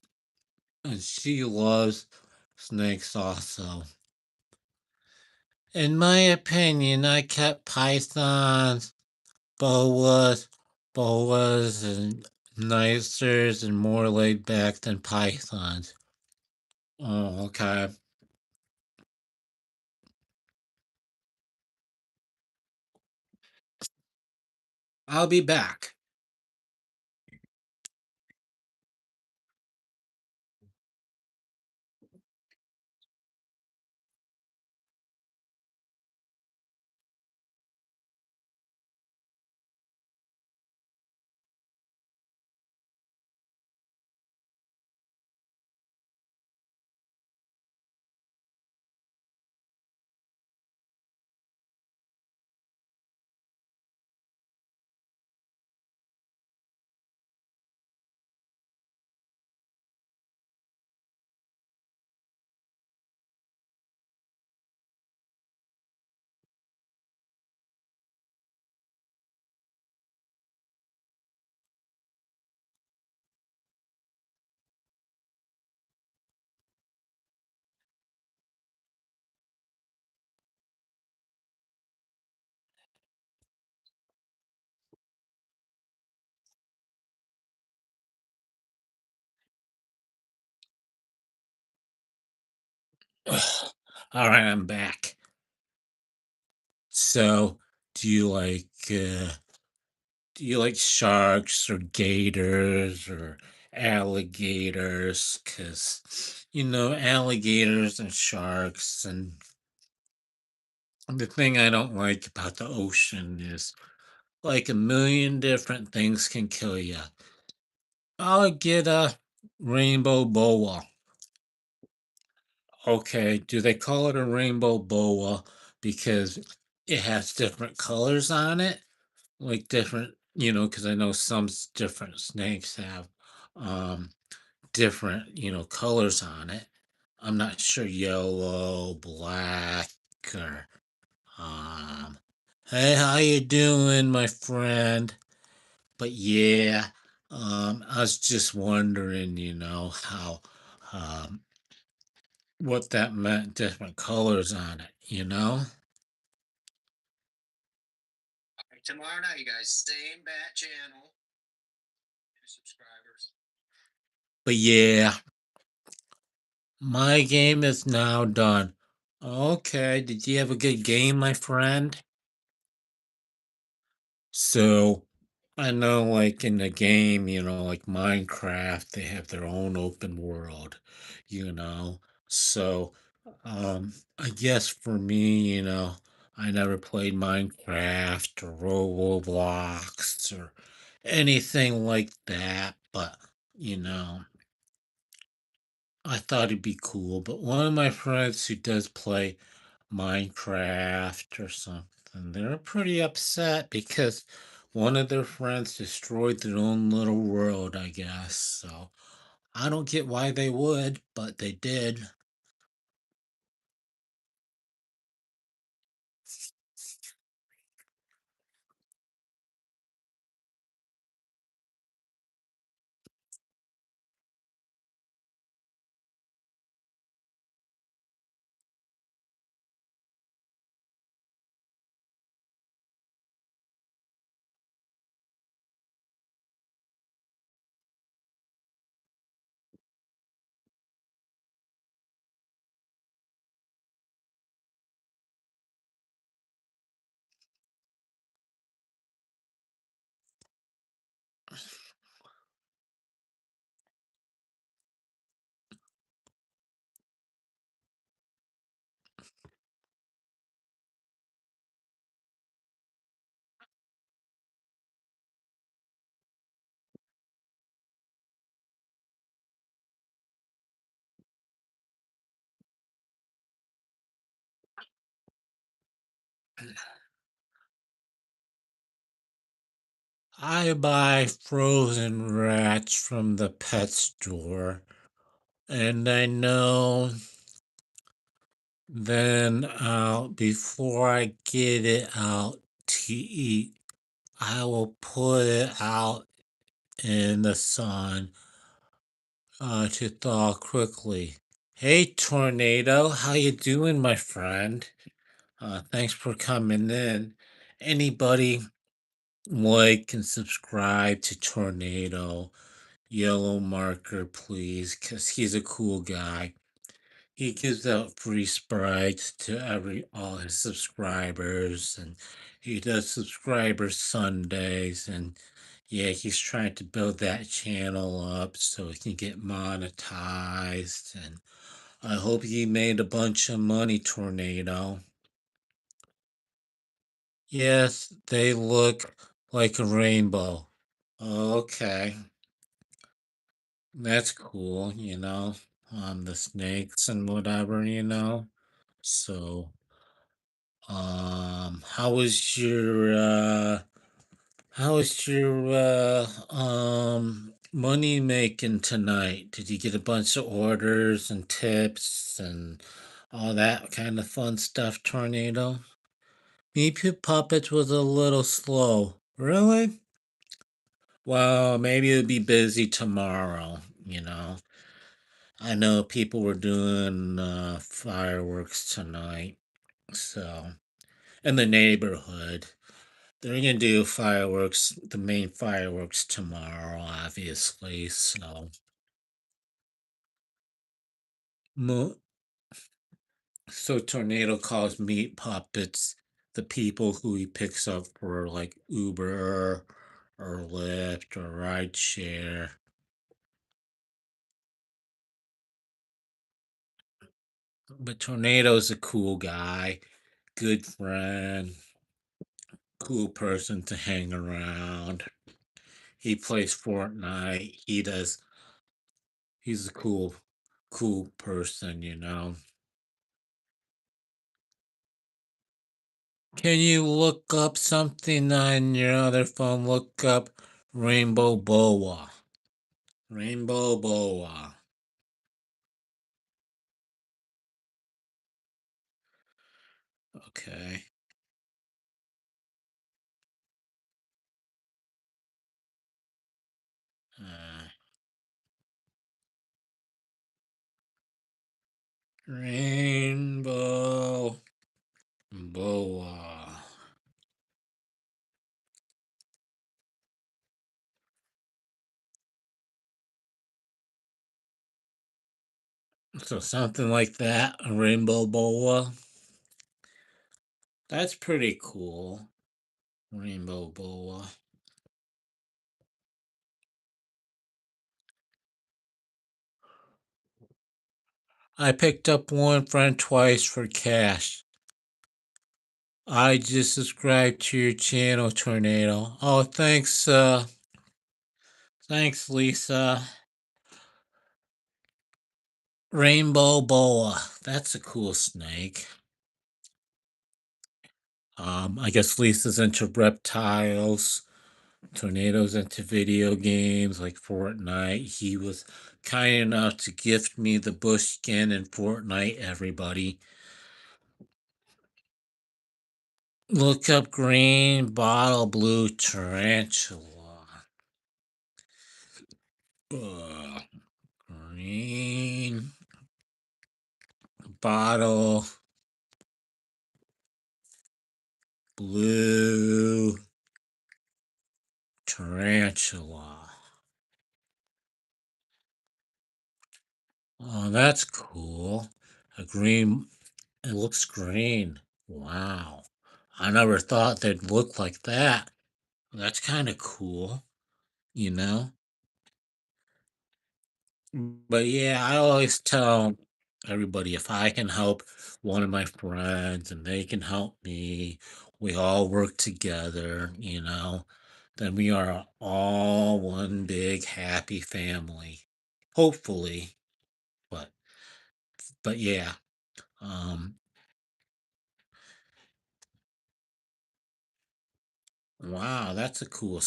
and she loves snakes also. In my opinion, I kept pythons, boas, and nicer and more laid back than pythons. Oh, okay. I'll be back. All right, I'm back. So, do you like uh, do you like sharks or gators or alligators? Because alligators and sharks, and the thing I don't like about the ocean is like a million different things can kill you. I'll get a rainbow boa. Okay, do they call it a rainbow boa because it has different colors on it? Like different, because I know some different snakes have um different, colors on it. I'm not sure, yellow, black, or um Hey, how you doing, my friend? But yeah, I was just wondering, how, um, what that meant, different colors on it, you know? Tomorrow night, you guys, same bat channel, new subscribers. But yeah, my game is now done. Okay, did you have a good game, my friend? So I know, like in the game, like Minecraft, they have their own open world, you know. So, I guess for me, I never played Minecraft or Roblox or anything like that, but you know, I thought it'd be cool. But one of my friends who does play Minecraft or something, they're pretty upset because one of their friends destroyed their own little world, I guess. So I don't get why they would, but they did. I buy frozen rats from the pet store, and I know then before I get it out to eat, I will put it out in the sun to thaw quickly. Hey, Tornado, how you doing, my friend? Thanks for coming in. Anybody like and subscribe to Tornado Yellow Marker, please, because he's a cool guy. He gives out free sprites to every all his subscribers, and he does subscriber Sundays, and yeah, he's trying to build that channel up so he can get monetized. And I hope he made a bunch of money, Tornado. Yes, they look like a rainbow. Okay, that's cool, the snakes and whatever, So, how was your money making tonight? Did you get a bunch of orders and tips and all that kind of fun stuff, Tornado? Meat Puppets was a little slow. Really? Well, maybe it'll be busy tomorrow. I know people were doing fireworks tonight, so in the neighborhood. They're gonna do fireworks, the main fireworks tomorrow, obviously. Mo- so Tornado calls meat puppets the people who he picks up for like Uber or Lyft or rideshare. But Tornado's a cool guy, good friend, cool person to hang around. He plays Fortnite. He's a cool person. Can you look up something on your other phone? Look up Rainbow Boa. Rainbow Boa. Okay. Uh, Rainbow boa. So something like that, a rainbow boa. That's pretty cool. Rainbow boa. I picked up one friend twice for cash. I just subscribed to your channel, Tornado. Oh, thanks, Lisa. Rainbow boa. That's a cool snake. I guess Lisa's into reptiles. Tornado's into video games like Fortnite. He was kind enough to gift me the bush skin in Fortnite, everybody. Look up green bottle blue tarantula. Ugh. Green bottle blue tarantula. Oh, that's cool. A green, it looks green. Wow. I never thought they'd look like that. That's kind of cool, you know? But yeah, I always tell everybody if I can help one of my friends and they can help me, we all work together, then we are all one big happy family. Hopefully. But yeah. Um wow, that's a cool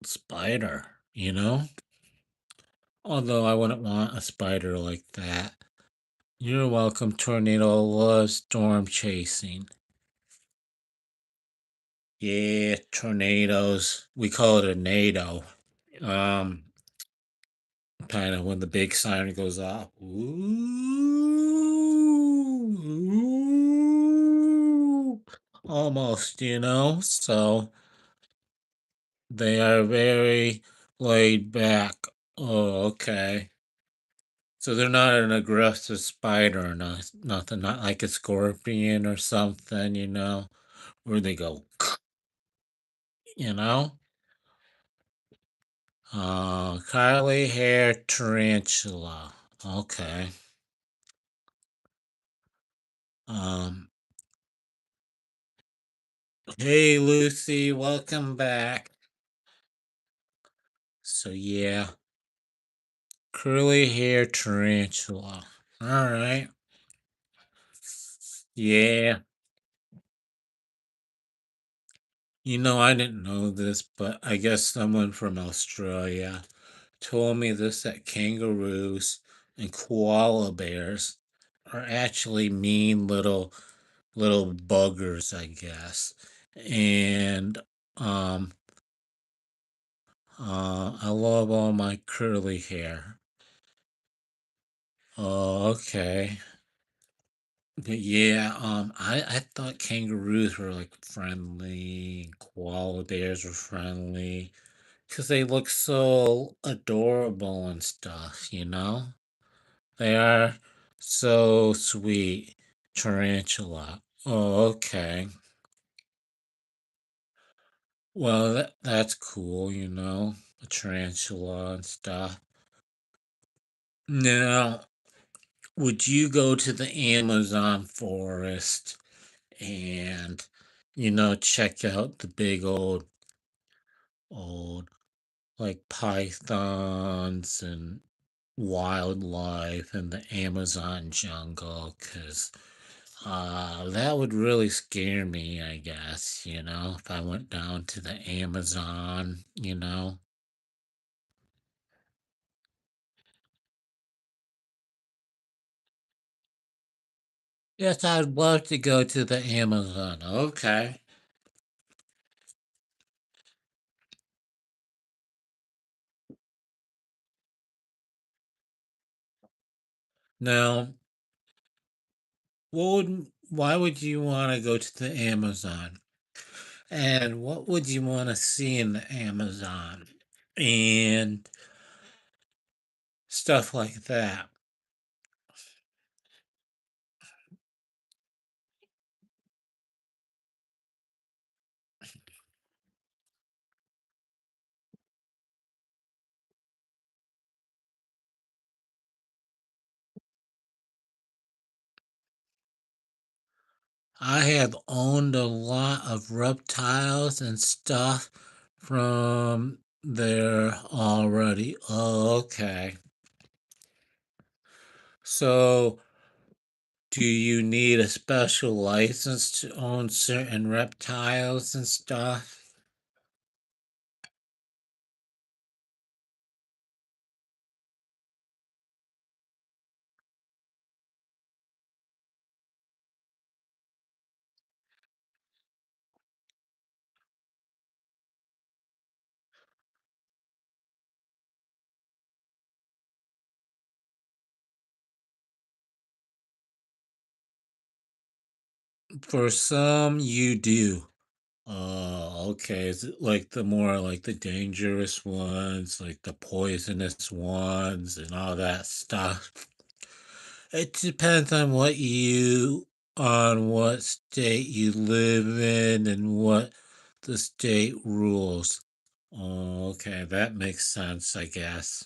spider, you know? Although I wouldn't want a spider like that. You're welcome, Tornado loves storm chasing. Yeah, tornadoes. We call it a NATO. Um, kind of when the big siren goes off. Ooh, almost, So they are very laid back. Oh, okay. So they're not an aggressive spider or nothing, not like a scorpion or something, where they go, you know? Curly hair tarantula. Okay. Um, hey Lucy, welcome back. So yeah, curly hair tarantula. All right. Yeah. I didn't know this, but I guess someone from Australia told me this that kangaroos and koala bears are actually mean little buggers, I guess. And um I love all my curly hair. Oh, okay. But yeah, I thought kangaroos were like friendly, and koala bears were friendly, because they look so adorable and stuff. They are so sweet. Tarantula. Oh, okay. Well, that's cool. A tarantula and stuff. Now, would you go to the Amazon forest and, check out the big old, like pythons and wildlife in the Amazon jungle? Because that would really scare me, I guess, if I went down to the Amazon. Yes, I'd love to go to the Amazon. Okay. Now, why would you want to go to the Amazon? And what would you want to see in the Amazon? And stuff like that. I have owned a lot of reptiles and stuff from there already. Okay. So, do you need a special license to own certain reptiles and stuff? For some, you do. Oh, okay. Is it like the more like the dangerous ones, like the poisonous ones and all that stuff? It depends on what state you live in and what the state rules. Oh, okay, that makes sense, I guess.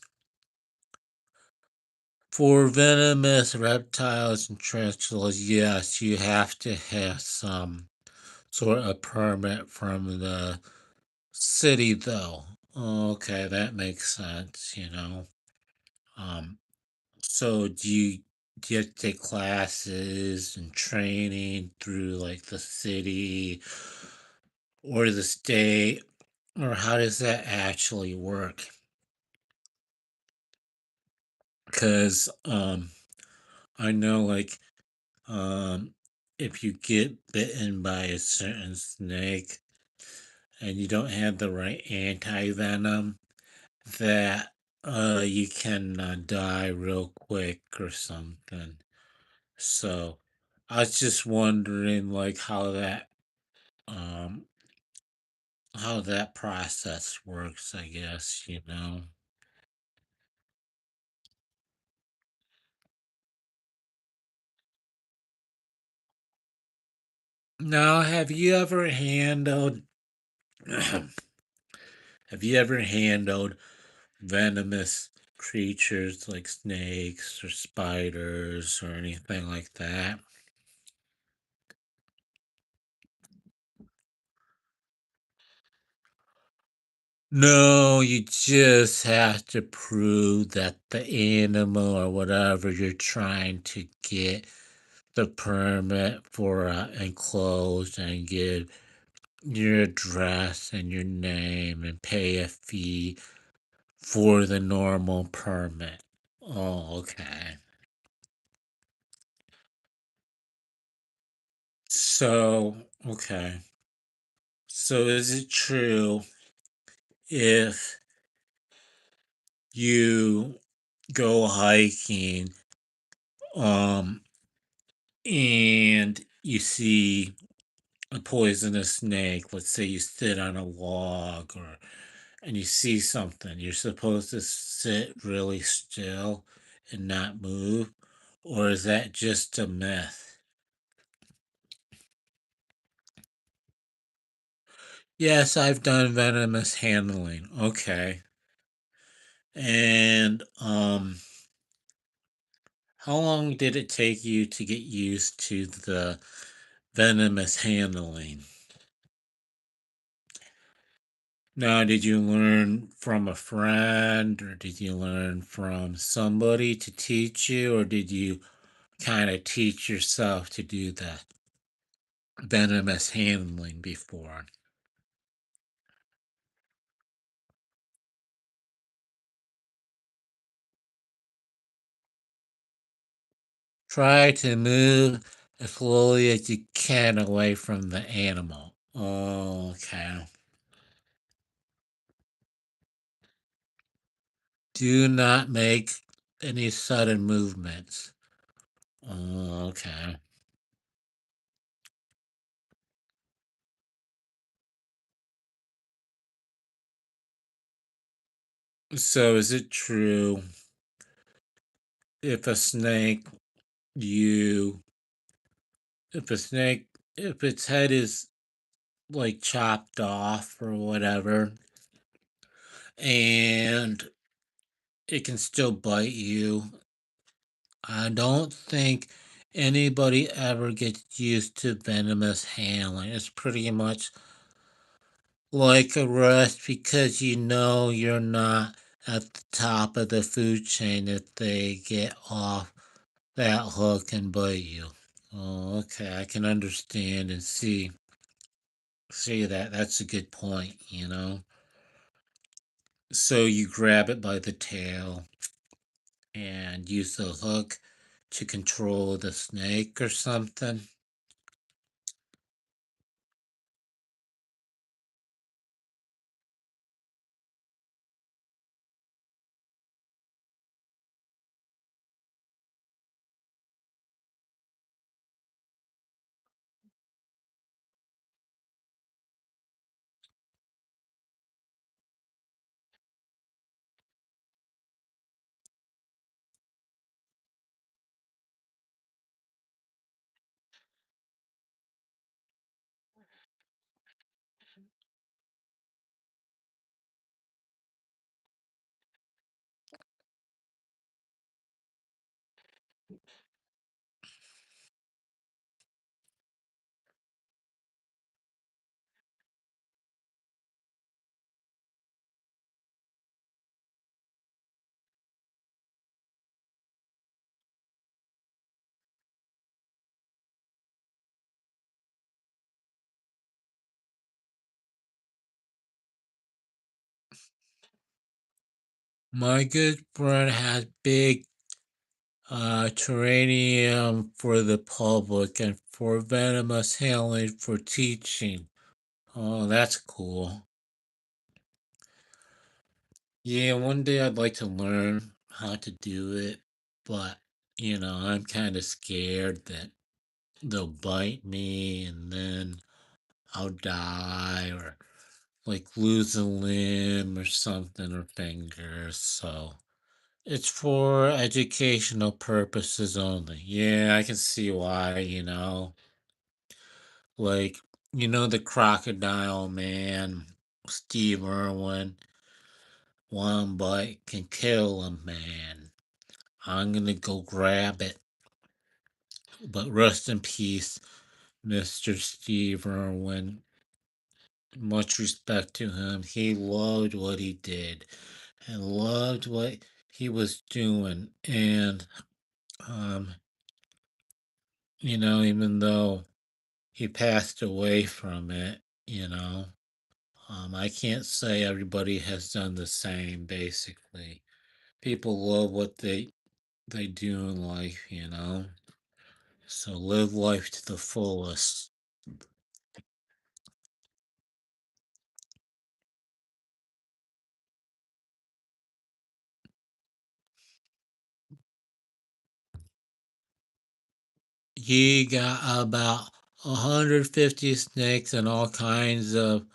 For venomous reptiles and tarantulas, yes, you have to have some sort of permit from the city, though. Okay, that makes sense. Um, so do you have to take classes and training through like the city or the state, or how does that actually work? Because I know like if you get bitten by a certain snake and you don't have the right anti-venom, that you can die real quick or something. So I was just wondering like um how that process works, I guess. Now, have you ever handled venomous creatures like snakes or spiders or anything like that? No, you just have to prove that the animal or whatever you're trying to get the permit for enclosed and give your address and your name and pay a fee for the normal permit. Oh, okay. So, okay. So is it true if you go hiking um and you see a poisonous snake, let's say you sit on a log or and you see something, you're supposed to sit really still and not move? Or is that just a myth? Yes, I've done venomous handling. Okay. And how long did it take you to get used to the venomous handling? Now, did you learn from a friend or did you learn from somebody to teach you, or did you kind of teach yourself to do the venomous handling before? Try to move as slowly as you can away from the animal. Okay. Do not make any sudden movements. Oh, okay. So is it true if a snake you if a snake if its head is like chopped off or whatever and it can still bite you, I don't think anybody ever gets used to venomous handling. It's pretty much like a rust because you know you're not at the top of the food chain if they get off that hook and bite you. Oh, okay. I can understand and see that. That's a good point, you know. So you grab it by the tail and use the hook to control the snake or something. My good friend has big terrarium for the public and for venomous handling for teaching. Oh, that's cool. Yeah, one day I'd like to learn how to do it, but I'm kind of scared that they'll bite me and then I'll die or like lose a limb or something or fingers. So it's for educational purposes only. Yeah, I can see why, like, the crocodile man, Steve Irwin, one bite can kill a man. I'm gonna go grab it. But rest in peace, Mr. Steve Irwin. Much respect to him. He loved what he did and loved what he was doing. And, um, even though he passed away from it, I can't say everybody has done the same, basically. People love what they do in life. So live life to the fullest. You got about 150 snakes and all kinds of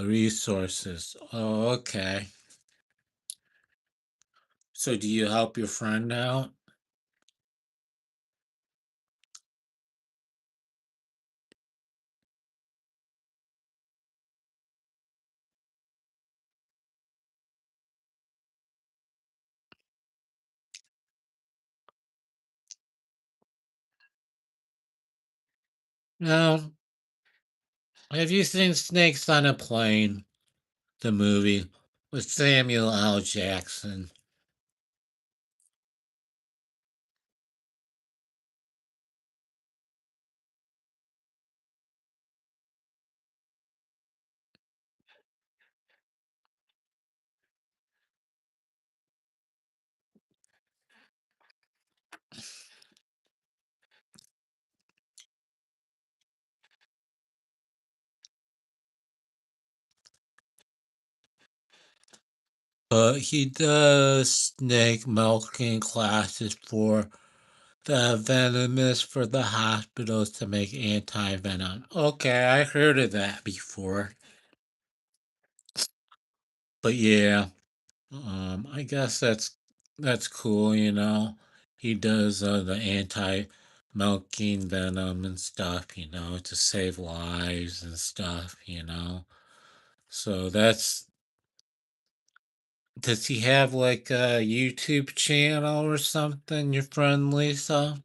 resources. Oh, okay. So do you help your friend out? Now, have you seen Snakes on a Plane, the movie with Samuel L. Jackson? But he does snake milking classes for the venomous for the hospitals to make anti-venom. Okay, I heard of that before. But yeah, I guess that's cool, you know. He does the anti-milking venom and stuff, you know, to save lives and stuff, you know. So that's does he have like a YouTube channel or something, your friend Lisa?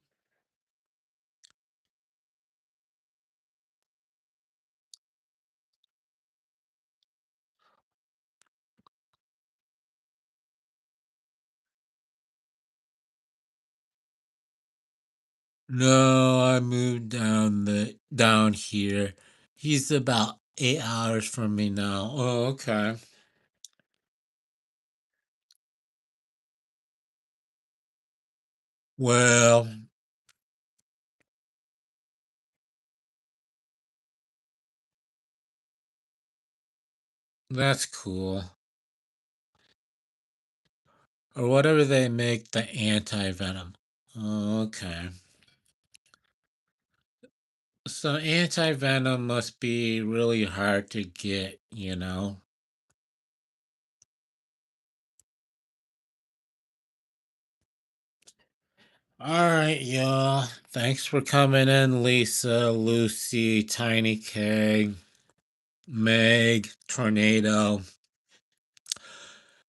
No, I moved down here. He's about 8 hours from me now. Oh, okay. Well, that's cool. Or whatever they make the anti-venom. Oh, okay. So anti-venom must be really hard to get, you know. All right, y'all. Thanks for coming in, Lisa, Lucy, Tiny K, Meg, Tornado,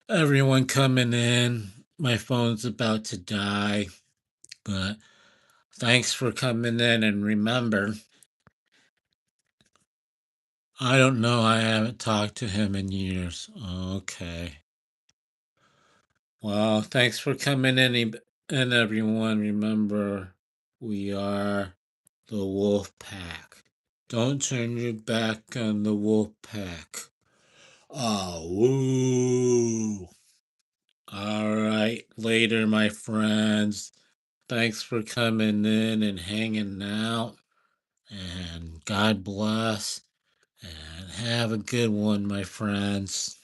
everyone coming in. My phone's about to die, but thanks for coming in. And remember, I don't know, I haven't talked to him in years. Okay. Well, thanks for coming in, and everyone. Remember, we are the Wolf Pack. Don't turn your back on the Wolf Pack. Oh, woo. All right. Later, my friends. Thanks for coming in and hanging out. And God bless. And have a good one, my friends.